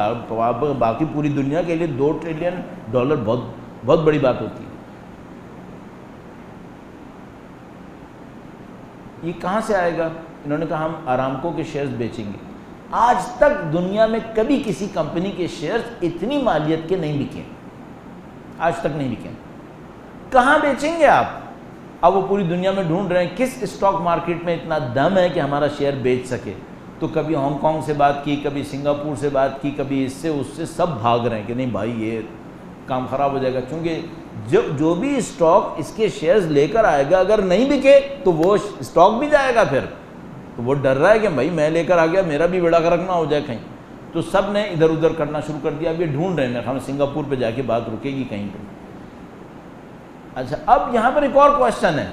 باقی پوری دنیا کے لیے 2 ٹریلین ڈالر بہت بڑی بات ہوتی ہے. یہ کہاں سے آئے گا؟ انہوں نے کہا ہم آرامکو کے شیئرز بیچیں گے. آج تک دنیا میں کبھی کسی کمپنی کے شیئرز اتنی مالیت کے نہیں بکے. آج تک نہیں بکے. کہاں بیچیں گے آپ؟ اب وہ پوری دنیا میں ڈھونڈ رہے ہیں کس اسٹاک مارکیٹ میں اتنا دم ہے کہ ہمارا شیئر بیچ سکے. تو کبھی ہانگ کانگ سے بات کی، کبھی سنگاپور سے بات کی، کبھی اس سے سب بھاگ رہے ہیں کہ نہیں بھائی یہ کام خراب ہو جائے گا. چونکہ جو بھی اسٹاک اس کے شیئرز لے کر آئے گا اگر نہیں بکے تو وہ اسٹاک بھی جائے گا. پھر تو وہ ڈر رہا ہے کہ بھائی میں لے کر آ گیا، میرا بھی بیڑا غرق نہ ہو جائے کہیں. تو سب نے ادھر ادھر کرنا شروع کر دیا. اب یہ ڈھونڈ رہے ہیں، ہم سنگاپور پہ جا کے بات رکے گی کہیں پہ. اچھا، اب یہاں پر ایک اور کوشچن ہے.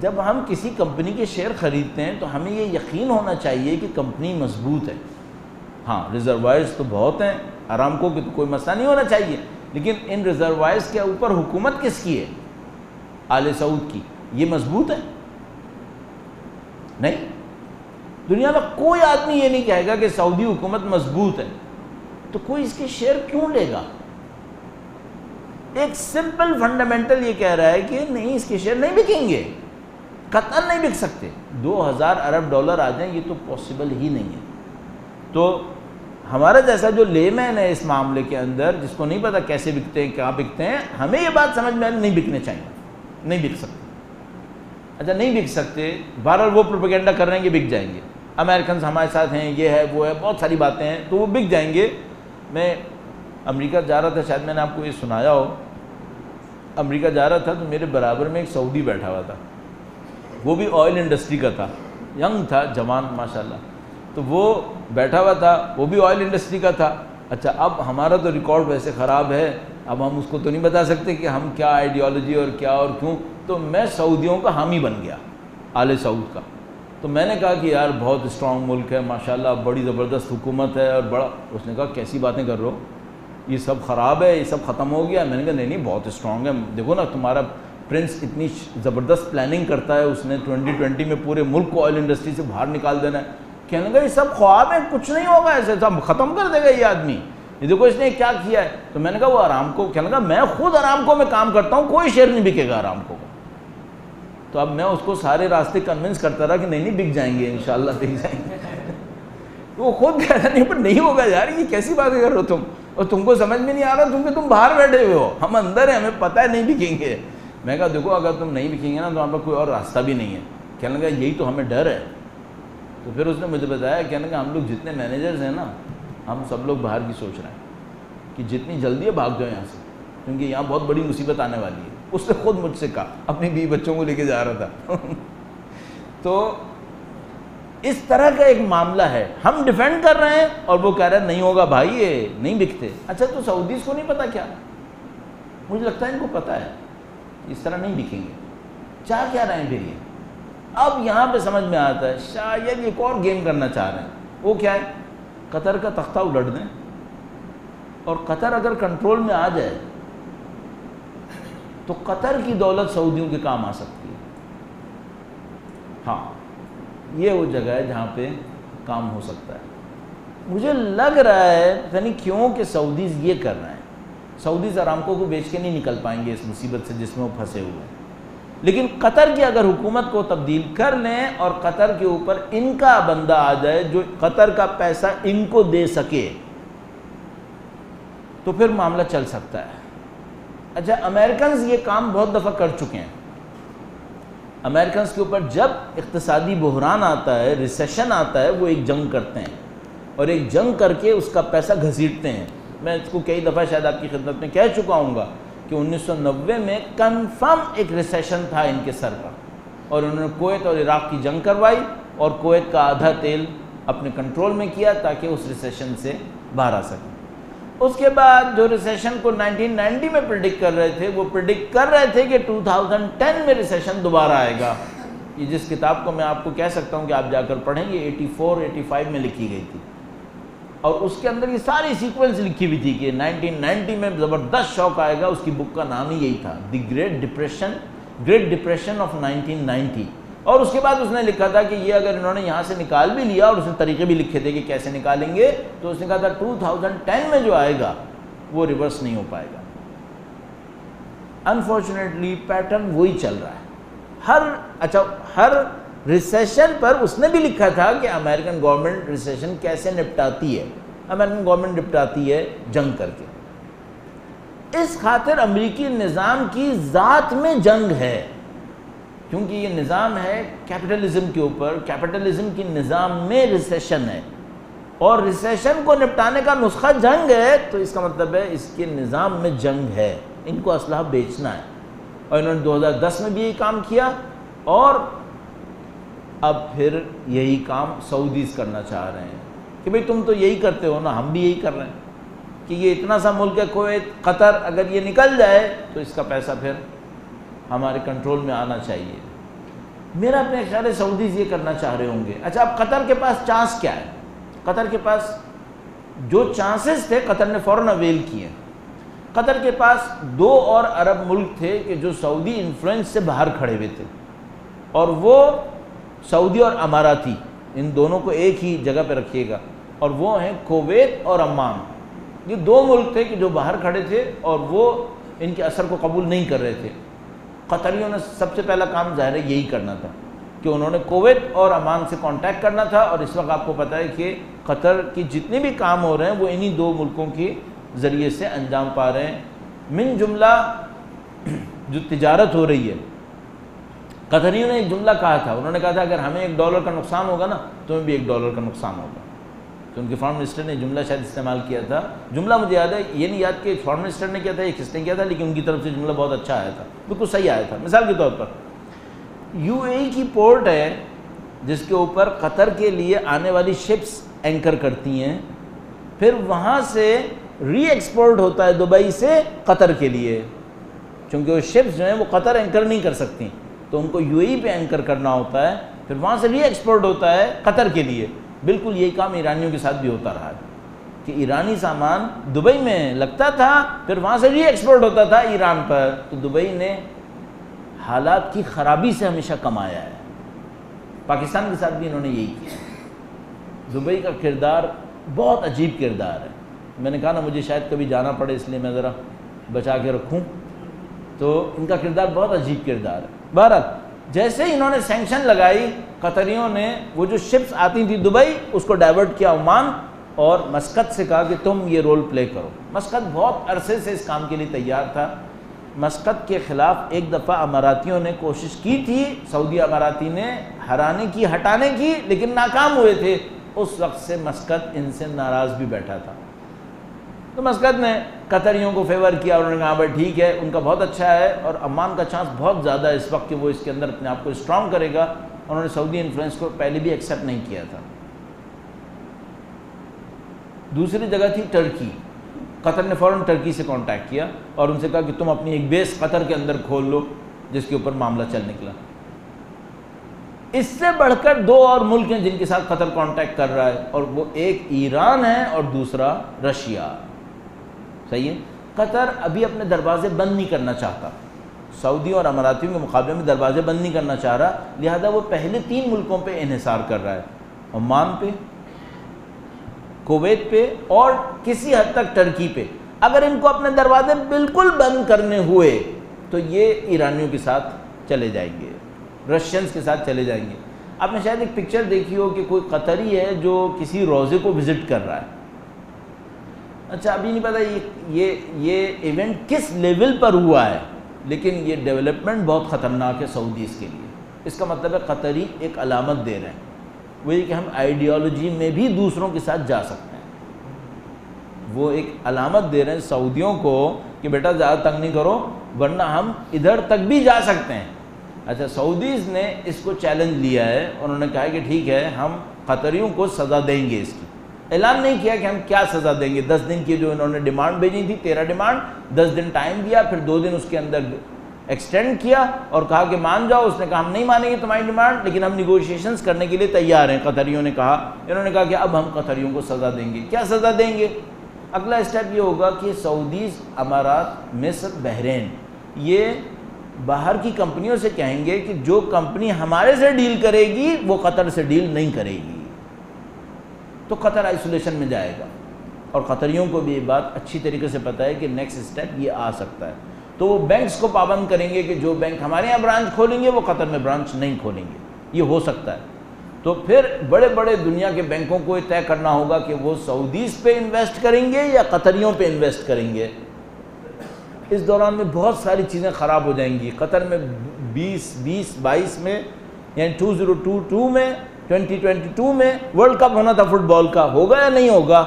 جب ہم کسی کمپنی کے شیئر خریدتے ہیں تو ہمیں یہ یقین ہونا چاہیے کہ کمپنی مضبوط ہے. ہاں ریزروائرز تو بہت ہیں، آرامکو کی تو کوئی مسئلہ نہیں ہونا چاہیے، لیکن ان ریزروائرز کے اوپر حکومت کس کی ہے؟ آل سعود کی. یہ مضبوط ہے؟ نہیں. دنیا میں کوئی آدمی یہ نہیں کہے گا کہ سعودی حکومت مضبوط ہے. تو کوئی اس کے شیئر کیوں لے گا؟ ایک سمپل فنڈامنٹل یہ کہہ رہا ہے کہ نہیں، اس کے شیئر نہیں بکیں گے، قطعاً نہیں بک سکتے. 2000 ارب ڈالر آ جائیں یہ تو پاسبل ہی نہیں ہے. تو ہمارا جیسا جو لے مین ہے اس معاملے کے اندر، جس کو نہیں پتا کیسے بکتے ہیں، کیا بکتے ہیں، ہمیں یہ بات سمجھ میں نہیں بکنے چاہیے. نہیں بک سکتے. اچھا نہیں بک سکتے، بہرحال وہ پروپیگنڈا کر رہے ہیں کہ بک جائیں گے. امریکنز ہمارے ساتھ ہیں، یہ ہے وہ ہے، بہت ساری باتیں ہیں، تو وہ بک جائیں گے. میں امریکہ جا رہا تھا، شاید میں نے آپ کو یہ سنایا ہو. امریکہ جا رہا تھا تو میرے برابر میں ایک سعودی بیٹھا ہوا تھا. وہ بھی آئل انڈسٹری کا تھا، ینگ تھا، جوان ماشاءاللہ. تو وہ بیٹھا ہوا تھا، وہ بھی آئل انڈسٹری کا تھا. اچھا اب ہمارا تو ریکارڈ ویسے خراب ہے، اب ہم اس کو تو نہیں بتا سکتے کہ ہم کیا آئیڈیالوجی اور کیا اور کیوں. تو میں سعودیوں کا حامی بن گیا، آل سعود کا. تو میں نے کہا کہ یار بہت اسٹرانگ ملک ہے ماشاءاللہ، بڑی زبردست حکومت ہے اور بڑا. اس نے کہا کیسی باتیں کر رہے ہو، یہ سب خراب ہے، یہ سب ختم ہو گیا. میں نے کہا نہیں نہیں بہت اسٹرانگ ہے. دیکھو نا تمہارا پرنس اتنی زبردست پلاننگ کرتا ہے، اس نے 2020 میں پورے ملک کو آئل انڈسٹری سے باہر نکال دینا ہے. کہنے لگا یہ سب خواب ہے، کچھ نہیں ہوگا، ایسے سب ختم کر دے گا یہ آدمی. یہ دیکھو اس نے کیا کیا ہے. تو میں نے کہا وہ آرامکو. کہنے لگا میں خود آرامکو میں کام کرتا ہوں، کوئی شیئر نہیں بکے گا آرامکو کا. تو اب میں اس کو سارے راستے کنونس کرتا رہا کہ نہیں نہیں بک جائیں گے، انشاءاللہ بک جائیں گے. وہ خود کہتا نہیں پر نہیں ہوگا یار، یہ کیسی باتیں کر رہے ہو تم، اور تم کو سمجھ میں نہیں آ رہا کیونکہ تم باہر بیٹھے ہوئے ہو، ہم اندر ہیں، ہمیں پتہ ہے نہیں بکیں گے. میں کہا دیکھو اگر تم نہیں بکیں گے نا تو وہاں پر کوئی اور راستہ بھی نہیں ہے. کہنے لگا یہی تو ہمیں ڈر ہے. تو پھر اس نے مجھے بتایا، کہنے لگا ہم لوگ جتنے مینیجرز ہیں نا، ہم سب لوگ باہر کی سوچ رہے ہیں کہ جتنی جلدی ہے بھاگ جاؤ یہاں سے، کیونکہ یہاں بہت بڑی مصیبت آنے والی ہے. اس نے خود مجھ سے کہا، اپنی بیوی بچوں کو لے کے جا رہا تھا. تو اس طرح کا ایک معاملہ ہے. ہم ڈیفینڈ کر رہے ہیں اور وہ کہہ رہے ہیں نہیں ہوگا بھائی یہ نہیں بکتے. اچھا تو سعودیز کو نہیں پتا کیا؟ مجھے لگتا ہے ان کو پتا ہے اس طرح نہیں بکیں گے. چاہ کیا رہے ہیں پھر یہ؟ اب یہاں پہ سمجھ میں آتا ہے شاید ایک اور گیم کرنا چاہ رہے ہیں. وہ کیا ہے؟ قطر کا تختہ الٹ دیں، اور قطر اگر کنٹرول میں آ جائے تو قطر کی دولت سعودیوں کے کام آ سکتی ہے. ہاں یہ وہ جگہ ہے جہاں پہ کام ہو سکتا ہے. مجھے لگ رہا ہے پتہ نہیں کیوں کہ سعودیز یہ کر رہے ہیں. سعودیز آرامکو کو بیچ کے نہیں نکل پائیں گے اس مصیبت سے جس میں وہ پھنسے ہوئے ہیں. لیکن قطر کی اگر حکومت کو تبدیل کر لیں اور قطر کے اوپر ان کا بندہ آ جائے جو قطر کا پیسہ ان کو دے سکے تو پھر معاملہ چل سکتا ہے. اچھا امریکنز یہ کام بہت دفعہ کر چکے ہیں. امریکنز کے اوپر جب اقتصادی بحران آتا ہے، ریسیشن آتا ہے، وہ ایک جنگ کرتے ہیں. اور ایک جنگ کر کے اس کا پیسہ گھسیٹتے ہیں. میں اس کو کئی دفعہ شاید آپ کی خدمت میں کہہ چکا ہوں گا کہ 1990 میں کنفرم ایک ریسیشن تھا ان کے سر پر, اور انہوں نے کویت اور عراق کی جنگ کروائی اور کویت کا آدھا تیل اپنے کنٹرول میں کیا تاکہ اس ریسیشن سے باہر آ سکیں. اس کے بعد جو ریسیشن کو 1990 میں پریڈکٹ کر رہے تھے, وہ پریڈکٹ کر رہے تھے کہ 2010 میں ریسیشن دوبارہ آئے گا. یہ جس کتاب کو میں آپ کو کہہ سکتا ہوں کہ آپ جا کر پڑھیں, یہ 84-85 میں لکھی گئی تھی, اور اس کے اندر یہ ساری سیکوینس لکھی ہوئی تھی کہ 1990 میں زبردست شوق آئے گا. اس کی بک کا نام ہی یہی تھا, دی گریٹ ڈپریشن آف 1990. اور اس کے بعد اس نے لکھا تھا کہ یہ اگر انہوں نے یہاں سے نکال بھی لیا, اور اس نے طریقے بھی لکھے تھے کہ کیسے نکالیں گے, تو اس نے کہا تھا 2010 میں جو آئے گا وہ ریورس نہیں ہو پائے گا. انفارچونیٹلی پیٹرن وہی چل رہا ہے. ہر ریسیشن پر اس نے بھی لکھا تھا کہ امریکن گورنمنٹ ریسیشن کیسے نپٹاتی ہے. امریکن گورنمنٹ نپٹاتی ہے جنگ کر کے. اس خاطر امریکی نظام کی ذات میں جنگ ہے, کیونکہ یہ نظام ہے کیپٹلزم کے اوپر, کیپٹلزم کی نظام میں ریسیشن ہے, اور ریسیشن کو نپٹانے کا نسخہ جنگ ہے, تو اس کا مطلب ہے اس کے نظام میں جنگ ہے, ان کو اسلحہ بیچنا ہے. اور انہوں نے 2010 میں بھی یہی کام کیا, اور اب پھر یہی کام سعودیز کرنا چاہ رہے ہیں کہ بھئی تم تو یہی کرتے ہو نا, ہم بھی یہی کر رہے ہیں کہ یہ اتنا سا ملک ہے کویت, قطر, اگر یہ نکل جائے تو اس کا پیسہ پھر ہمارے کنٹرول میں آنا چاہیے. میرا اپنے خیال ہے سعودیز یہ کرنا چاہ رہے ہوں گے. اچھا, اب قطر کے پاس چانس کیا ہے؟ قطر کے پاس جو چانسز تھے قطر نے فوراً اویل کیے. قطر کے پاس 2 اور عرب ملک تھے کہ جو سعودی انفلوئنس سے باہر کھڑے ہوئے تھے, اور وہ سعودی اور اماراتی, ان دونوں کو ایک ہی جگہ پہ رکھیے گا, اور وہ ہیں کویت اور عمان. یہ 2 ملک تھے کہ جو باہر کھڑے تھے اور وہ ان کے اثر کو قبول نہیں کر رہے تھے. قطریوں نے سب سے پہلا کام ظاہر ہے یہی کرنا تھا کہ انہوں نے کویت اور عمان سے کانٹیکٹ کرنا تھا, اور اس وقت آپ کو پتہ ہے کہ قطر کی جتنے بھی کام ہو رہے ہیں وہ انہی 2 ملکوں کے ذریعے سے انجام پا رہے ہیں. من جملہ جو تجارت ہو رہی ہے, قطریوں نے ایک جملہ کہا تھا, انہوں نے کہا تھا اگر ہمیں $1 کا نقصان ہوگا نا تمہیں بھی $1 کا نقصان ہوگا. تو ان کے فارن منسٹر نے جملہ شاید استعمال کیا تھا, جملہ مجھے یاد ہے, یہ نہیں یاد کہ فارن منسٹر نے کیا تھا یا کس نے کیا تھا, لیکن ان کی طرف سے جملہ بہت اچھا آیا تھا, بالکل صحیح آیا تھا. مثال کے طور پر UAE کی پورٹ ہے جس کے اوپر قطر کے لیے آنے والی شپس اینکر کرتی ہیں, پھر وہاں سے ری ایکسپورٹ ہوتا ہے دبئی سے قطر کے لیے, چونکہ وہ شپس جو ہیں وہ قطر اینکر نہیں کر سکتی, تو ان کو UAE پہ اینکر کرنا ہوتا ہے, پھر وہاں سے ری ایکسپورٹ ہوتا ہے قطر کے لیے. بالکل یہی کام ایرانیوں کے ساتھ بھی ہوتا رہا ہے کہ ایرانی سامان دبئی میں لگتا تھا, پھر وہاں سے ری ایکسپورٹ ہوتا تھا ایران پر, تو دبئی نے حالات کی خرابی سے ہمیشہ کمایا ہے. پاکستان کے ساتھ بھی انہوں نے یہی کیا. دبئی کا کردار بہت عجیب کردار ہے. میں نے کہا نا مجھے شاید کبھی جانا پڑے, اس لیے میں ذرا بچا کے رکھوں, تو ان کا کردار بہت عجیب کردار ہے. بہرحال جیسے ہی انہوں نے سینکشن لگائی, قطریوں نے وہ جو شپس آتی تھیں دبئی اس کو ڈائیورٹ کیا عمان, اور مسقط سے کہا کہ تم یہ رول پلے کرو. مسقط بہت عرصے سے اس کام کے لیے تیار تھا. مسقط کے خلاف ایک دفعہ اماراتیوں نے کوشش کی تھی, سعودی اماراتی نے ہرانے کی, ہٹانے کی, لیکن ناکام ہوئے تھے. اس وقت سے مسقط ان سے ناراض بھی بیٹھا تھا. تو مسقط نے قطریوں کو فیور کیا, اور انہوں نے کہا بھائی ٹھیک ہے, ان کا بہت اچھا ہے, اور عمان کا چانس بہت زیادہ ہے اس وقت کہ وہ اس کے اندر اپنے آپ کو اسٹرانگ کرے گا. انہوں نے سعودی انفلوئنس کو پہلے بھی ایکسیپٹ نہیں کیا تھا. دوسری جگہ تھی ٹرکی. قطر نے فوراً ٹرکی سے کانٹیکٹ کیا اور ان سے کہا کہ تم اپنی ایک بیس قطر کے اندر کھول لو, جس کے اوپر معاملہ چل نکلا. اس سے بڑھ کر 2 اور ملک ہیں جن کے ساتھ قطر کانٹیکٹ کر رہا ہے, اور وہ ایک ایران ہے اور دوسرا رشیا. صحیح ہے, قطر ابھی اپنے دروازے بند نہیں کرنا چاہتا, سعودی اور اماراتیوں کے مقابلے میں دروازے بند نہیں کرنا چاہ رہا, لہذا وہ پہلے 3 ملکوں پہ انحصار کر رہا ہے, عمان پہ, کویت پہ, اور کسی حد تک ٹرکی پہ. اگر ان کو اپنے دروازے بالکل بند کرنے ہوئے تو یہ ایرانیوں کے ساتھ چلے جائیں گے, رشینز کے ساتھ چلے جائیں گے. آپ نے شاید ایک پکچر دیکھی ہو کہ کوئی قطری ہے جو کسی روزے کو وزٹ کر رہا ہے. اچھا ابھی نہیں پتا یہ ایونٹ کس لیول پر ہوا ہے, لیکن یہ ڈیولپمنٹ بہت خطرناک ہے سعودیز کے لیے. اس کا مطلب ہے قطری ایک علامت دے رہے ہیں وہ یہ کہ ہم آئیڈیالوجی میں بھی دوسروں کے ساتھ جا سکتے ہیں. وہ ایک علامت دے رہے ہیں سعودیوں کو کہ بیٹا زیادہ تنگ نہیں کرو ورنہ ہم ادھر تک بھی جا سکتے ہیں. اچھا سعودیز نے اس کو چیلنج لیا ہے اور انہوں نے کہا کہ ٹھیک ہے ہم قطریوں کو سزا دیں گے. اس کی اعلان نہیں کیا کہ ہم کیا سزا دیں گے. 10 دن کی جو انہوں نے ڈیمانڈ بھیجی تھی 13 ڈیمانڈ, 10 دن ٹائم دیا, پھر 2 دن اس کے اندر ایکسٹینڈ کیا اور کہا کہ مان جاؤ. اس نے کہا ہم نہیں مانیں گے تمہاری ڈیمانڈ لیکن ہم نیگوشیشنز کرنے کے لیے تیار ہیں. قطریوں نے کہا, انہوں نے کہا کہ اب ہم قطریوں کو سزا دیں گے. کیا سزا دیں گے؟ اگلا اسٹیپ یہ ہوگا کہ سعودیز, امارات, مصر, بحرین یہ باہر کی کمپنیوں سے کہیں گے کہ جو کمپنی ہمارے سے ڈیل کرے گی وہ قطر سے ڈیل نہیں کرے گی. تو قطر آئسولیشن میں جائے گا. اور قطریوں کو بھی یہ بات اچھی طریقے سے پتہ ہے کہ نیکسٹ اسٹیپ یہ آ سکتا ہے. تو وہ بینکس کو پابند کریں گے کہ جو بینک ہمارے یہاں برانچ کھولیں گے وہ قطر میں برانچ نہیں کھولیں گے. یہ ہو سکتا ہے. تو پھر بڑے بڑے دنیا کے بینکوں کو یہ طے کرنا ہوگا کہ وہ سعودیز پہ انویسٹ کریں گے یا قطریوں پہ انویسٹ کریں گے. اس دوران میں بہت ساری چیزیں خراب ہو جائیں گی. قطر میں 2022 میں یعنی 2022 میں 2022 میں ورلڈ کپ ہونا تھا فٹ بال کا, ہوگا یا نہیں ہوگا؟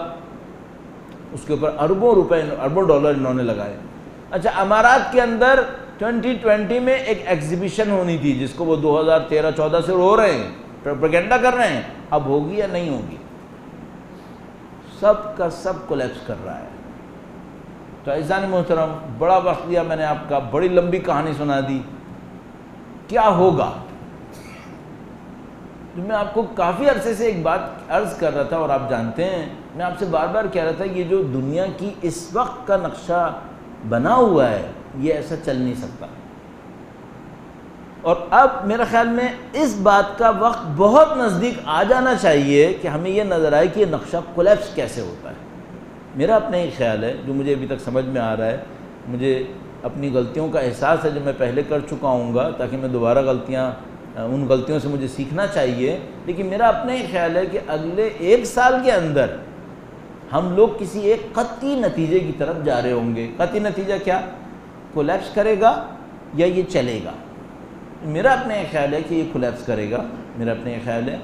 اس کے اوپر اربوں روپے, اربوں ڈالر انہوں نے لگائے. اچھا امارات کے اندر 2020 میں ایک ایگزیبیشن ہونی تھی جس کو وہ 2013-14 سے رو رہے ہیں, پروپیگنڈا کر رہے ہیں, اب ہوگی یا نہیں ہوگی؟ سب کا سب کولیپس کر رہا ہے. تو عزیزان محترم بڑا وقت لیا میں نے آپ کا, بڑی لمبی کہانی سنا دی. کیا ہوگا؟ میں آپ کو کافی عرصے سے ایک بات عرض کر رہا تھا اور آپ جانتے ہیں میں آپ سے بار بار کہہ رہا تھا یہ جو دنیا کی اس وقت کا نقشہ بنا ہوا ہے یہ ایسا چل نہیں سکتا. اور اب میرے خیال میں اس بات کا وقت بہت نزدیک آ جانا چاہیے کہ ہمیں یہ نظر آئے کہ یہ نقشہ کولیپس کیسے ہوتا ہے. میرا اپنا ایک خیال ہے جو مجھے ابھی تک سمجھ میں آ رہا ہے, مجھے اپنی غلطیوں کا احساس ہے جو میں پہلے کر چکا ہوں گا تاکہ میں دوبارہ ان غلطیوں سے مجھے سیکھنا چاہیے, لیکن میرا اپنا ایک خیال ہے کہ اگلے 1 سال کے اندر ہم لوگ کسی ایک قطعی نتیجے کی طرف جا رہے ہوں گے. قطعی نتیجہ کیا؟ کولیپس کرے گا یا یہ چلے گا؟ میرا اپنا ایک خیال ہے کہ یہ کولیپس کرے گا. میرا اپنا ایک خیال ہے.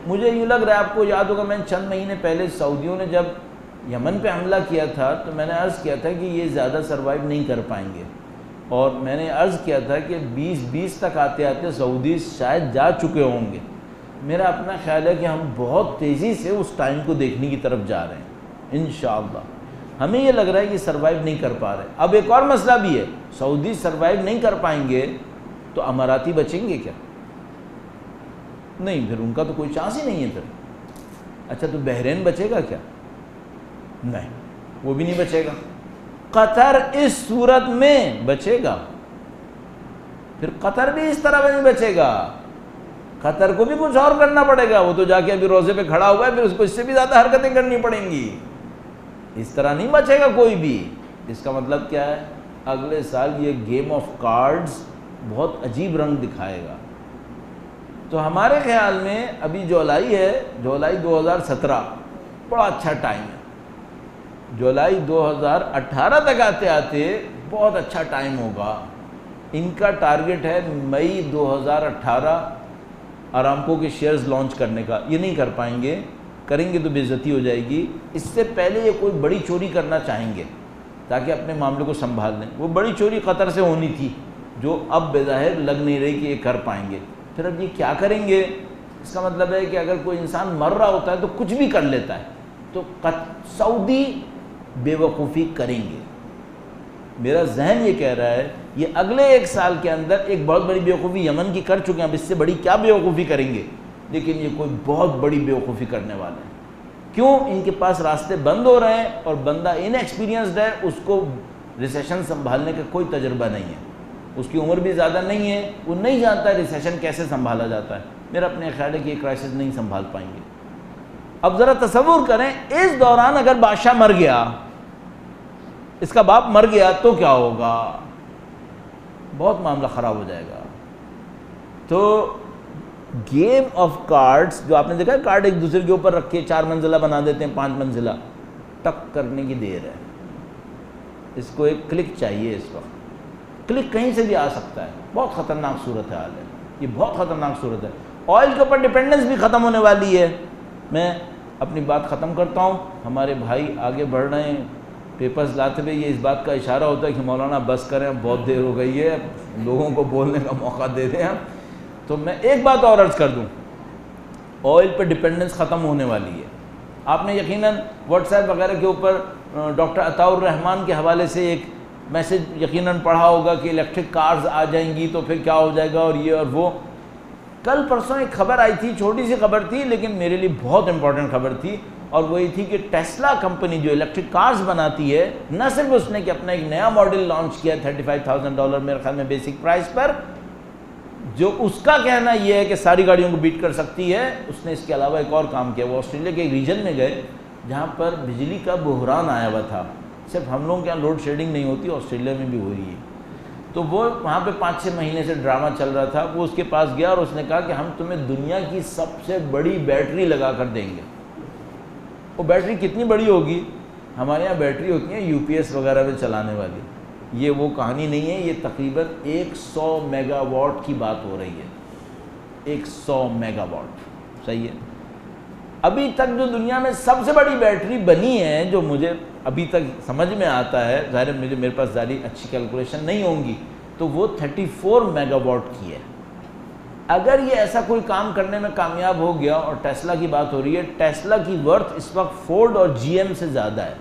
مجھے یوں لگ رہا ہے, آپ کو یاد ہوگا میں چند مہینے پہلے سعودیوں نے جب یمن پہ حملہ کیا تھا تو میں نے عرض کیا تھا کہ یہ زیادہ سروائیو نہیں کر پائیں گے, اور میں نے عرض کیا تھا کہ 2020 تک آتے آتے سعودی شاید جا چکے ہوں گے. میرا اپنا خیال ہے کہ ہم بہت تیزی سے اس ٹائم کو دیکھنے کی طرف جا رہے ہیں انشاءاللہ. ہمیں یہ لگ رہا ہے کہ سروائیو نہیں کر پا رہے. اب ایک اور مسئلہ بھی ہے, سعودی سروائیو نہیں کر پائیں گے تو اماراتی بچیں گے کیا؟ نہیں, پھر ان کا تو کوئی چانس ہی نہیں ہے پھر. اچھا تو بحرین بچے گا کیا؟ نہیں, وہ بھی نہیں بچے گا. قطر اس صورت میں بچے گا, پھر قطر بھی اس طرح نہیں بچے گا. قطر کو بھی کچھ اور کرنا پڑے گا. وہ تو جا کے ابھی روزے پہ کھڑا ہوا ہے, پھر اس کو اس سے بھی زیادہ حرکتیں کرنی پڑیں گی. اس طرح نہیں بچے گا کوئی بھی. اس کا مطلب کیا ہے؟ اگلے سال یہ گیم آف کارڈز بہت عجیب رنگ دکھائے گا. تو ہمارے خیال میں ابھی جولائی ہے, جولائی 2017 بڑا اچھا ٹائم ہے. جولائی 2018 تک آتے آتے بہت اچھا ٹائم ہوگا. ان کا ٹارگٹ ہے مئی 2018 آرامکو کے شیئرز لانچ کرنے کا. یہ نہیں کر پائیں گے, کریں گے تو بے عزتی ہو جائے گی. اس سے پہلے یہ کوئی بڑی چوری کرنا چاہیں گے تاکہ اپنے معاملے کو سنبھال لیں. وہ بڑی چوری قطر سے ہونی تھی جو اب بظاہر لگ نہیں رہی کہ یہ کر پائیں گے. پھر اب یہ کیا کریں گے؟ اس کا مطلب ہے کہ اگر کوئی انسان مر رہا ہوتا ہے تو کچھ بھی کر لیتا ہے. تو سعودی بے وقوفی کریں گے. میرا ذہن یہ کہہ رہا ہے یہ اگلے 1 سال کے اندر ایک بہت بڑی بے وقوفی یمن کی کر چکے ہیں. اب اس سے بڑی کیا بے وقوفی کریں گے؟ لیکن یہ کوئی بہت بڑی بے وقوفی کرنے والے ہیں. کیوں؟ ان کے پاس راستے بند ہو رہے ہیں اور بندہ ان ایکسپیرینسڈ ہے, اس کو ریسیشن سنبھالنے کا کوئی تجربہ نہیں ہے, اس کی عمر بھی زیادہ نہیں ہے, وہ نہیں جانتا ہے ریسیشن کیسے سنبھالا جاتا ہے. میرا اپنے خیال ہے کہ یہ کرائسس نہیں سنبھال پائیں گے. اب ذرا تصور کریں اس دوران اگر بادشاہ مر گیا, اس کا باپ مر گیا تو کیا ہوگا؟ بہت معاملہ خراب ہو جائے گا. تو گیم آف کارڈز جو آپ نے دیکھا ہے, کارڈ ایک دوسرے کے اوپر رکھ کے 4 منزلہ بنا دیتے ہیں, 5 منزلہ, ٹک کرنے کی دیر ہے. اس کو ایک کلک چاہیے. اس وقت کلک کہیں سے بھی آ سکتا ہے. بہت خطرناک صورت حال ہے, یہ بہت خطرناک صورت ہے. آئل کے اوپر ڈپینڈنس بھی ختم ہونے والی ہے۔ میں اپنی بات ختم کرتا ہوں۔ ہمارے بھائی آگے بڑھ رہے ہیں پیپرز لاتے ہوئے، یہ اس بات کا اشارہ ہوتا ہے کہ مولانا بس کریں، بہت دیر ہو گئی ہے، لوگوں کو بولنے کا موقع دے دیں ہم۔ تو میں ایک بات اور عرض کر دوں، آئل پہ ڈپینڈنس ختم ہونے والی ہے۔ آپ نے یقیناً واٹس ایپ وغیرہ کے اوپر ڈاکٹر عطاء الرحمان کے حوالے سے ایک میسج یقیناً پڑھا ہوگا کہ الیکٹرک کارز آ جائیں گی تو پھر کیا ہو جائے گا، اور یہ اور وہ۔ کل پرسوں ایک خبر آئی تھی، چھوٹی سی خبر تھی لیکن میرے لیے بہت امپورٹنٹ خبر تھی، اور وہ یہ تھی کہ ٹیسلا کمپنی جو الیکٹرک کارز بناتی ہے، نہ صرف اس نے کہ اپنا ایک نیا ماڈل لانچ کیا $35,000 میرے خیال میں بیسک پرائس پر، جو اس کا کہنا یہ ہے کہ ساری گاڑیوں کو بیٹ کر سکتی ہے، اس نے اس کے علاوہ ایک اور کام کیا۔ وہ آسٹریلیا کے ایک ریجن میں گئے جہاں پر بجلی کا بحران آیا ہوا تھا، صرف ہم لوگوں کے یہاں لوڈ شیڈنگ نہیں ہوتی، آسٹریلیا میں بھی ہو رہی ہے۔ تو وہ وہاں پہ 5-6 مہینے سے ڈرامہ چل رہا تھا، وہ اس کے پاس گیا اور اس نے کہا کہ ہم تمہیں دنیا کی سب سے بڑی بیٹری لگا کر دیں گے۔ وہ بیٹری کتنی بڑی ہوگی؟ ہمارے یہاں بیٹری ہوتی ہیں UPS وغیرہ میں چلانے والی، یہ وہ کہانی نہیں ہے، یہ تقریباً 100 میگا واٹ کی بات ہو رہی ہے، 100 میگا واٹ، صحیح ہے۔ ابھی تک جو دنیا میں سب سے بڑی بیٹری بنی ہے، جو مجھے ابھی تک سمجھ میں آتا ہے، ظاہر میرے پاس ظاہر اچھی کیلکولیشن نہیں ہوں گی، تو وہ 34 میگا واٹ کی ہے۔ اگر یہ ایسا کوئی کام کرنے میں کامیاب ہو گیا، اور ٹیسلا کی بات ہو رہی ہے، ٹیسلا کی ورتھ اس وقت فورڈ اور GM سے زیادہ ہے۔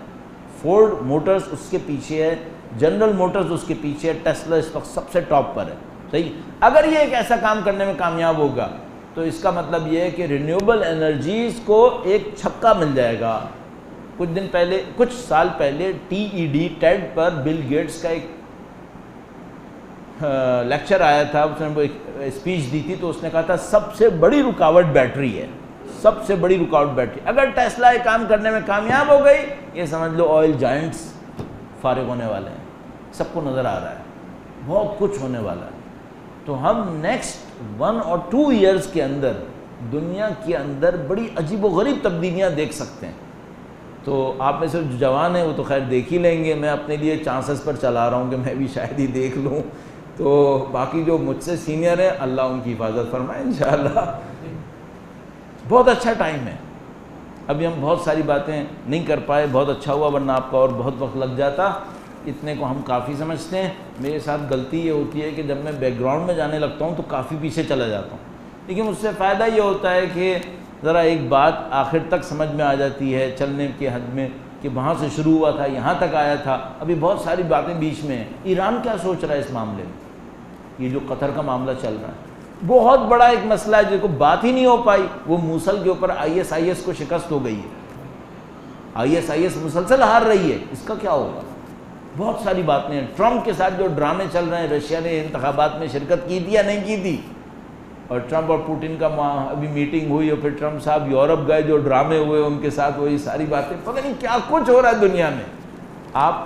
فورڈ موٹرز اس کے پیچھے ہے، جنرل موٹرز اس کے پیچھے ہے، ٹیسلا اس وقت سب سے ٹاپ پر ہے، صحیح۔ اگر یہ ایک ایسا کام کرنے میں کامیاب ہوگا تو اس کا مطلب یہ ہے کہ رینیوبل انرجیز کو ایک چھکا مل جائے گا۔ کچھ سال پہلے TED پر بل گیٹس کا ایک لیکچر آیا تھا، اس نے وہ ایک اسپیچ دی تھی، تو اس نے کہا تھا سب سے بڑی رکاوٹ بیٹری ہے، سب سے بڑی رکاوٹ بیٹری۔ اگر ٹیسلا یہ کام کرنے میں کامیاب ہو گئی، یہ سمجھ لو آئل جائنٹس فارغ ہونے والے ہیں، سب کو نظر آ رہا ہے، بہت کچھ ہونے والا ہے۔ تو ہم نیکسٹ 1 اور 2 ایئرز کے اندر دنیا کے اندر بڑی عجیب و غریب تبدیلیاں دیکھ سکتے ہیں۔ تو آپ میں سے جو جوان ہیں وہ تو خیر دیکھ ہی لیں گے، میں اپنے لیے چانسز پر چلا رہا ہوں کہ میں بھی شاید ہی دیکھ لوں، تو باقی جو مجھ سے سینئر ہیں اللہ ان کی حفاظت فرمائے انشاءاللہ۔ بہت اچھا ٹائم ہے، ابھی ہم بہت ساری باتیں نہیں کر پائے، بہت اچھا ہوا، ورنہ آپ کا اور بہت وقت لگ جاتا، اتنے کو ہم کافی سمجھتے ہیں۔ میرے ساتھ غلطی یہ ہوتی ہے کہ جب میں بیک گراؤنڈ میں جانے لگتا ہوں تو کافی پیچھے چلا جاتا ہوں، لیکن اس سے فائدہ یہ ہوتا ہے کہ ذرا ایک بات آخر تک سمجھ میں آ جاتی ہے، چلنے کے حد میں، کہ وہاں سے شروع ہوا تھا یہاں تک آیا تھا، ابھی بہت ساری باتیں بیچ میں ہیں۔ ایران کیا سوچ رہا ہے اس معاملے میں؟ یہ جو قطر کا معاملہ چل رہا ہے بہت بڑا ایک مسئلہ ہے جس کو بات ہی نہیں ہو پائی۔ وہ موصل کے اوپر ISIS کو شکست ہو گئی ہے، ISIS مسلسل ہار رہی ہے، اس کا کیا ہوگا؟ بہت ساری باتیں ہیں۔ ٹرمپ کے ساتھ جو ڈرامے چل رہے ہیں، رشیا نے انتخابات میں شرکت کی تھی یا نہیں کی تھی، اور ٹرمپ اور پوٹن کا ابھی میٹنگ ہوئی، اور پھر ٹرمپ صاحب یورپ گئے، جو ڈرامے ہوئے ان کے ساتھ، وہی ساری باتیں، پتہ نہیں کیا کچھ ہو رہا ہے دنیا میں۔ آپ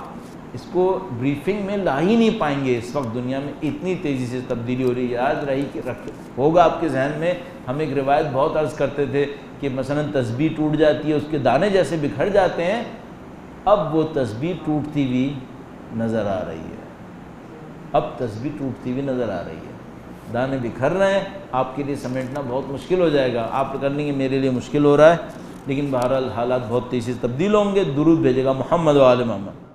اس کو بریفنگ میں لا ہی نہیں پائیں گے، اس وقت دنیا میں اتنی تیزی سے تبدیلی ہو رہی ہے۔ یاد رہی کہ ہوگا آپ کے ذہن میں، ہم ایک روایت بہت عرض کرتے تھے کہ مثلا تسبیح ٹوٹ جاتی ہے، اس کے دانے جیسے بکھر جاتے ہیں، اب وہ تسبیح ٹوٹتی ہوئی نظر آ رہی ہے، اب تسبیح ٹوٹتی ہوئی نظر آ رہی ہے، دانے بکھر رہے ہیں، آپ کے لیے سمیٹنا بہت مشکل ہو جائے گا، آپ کرنے کے میرے لیے مشکل ہو رہا ہے، لیکن بہرحال حالات بہت تیزی سے تبدیل ہوں گے۔ درود بھیجے گا محمد و آل محمد۔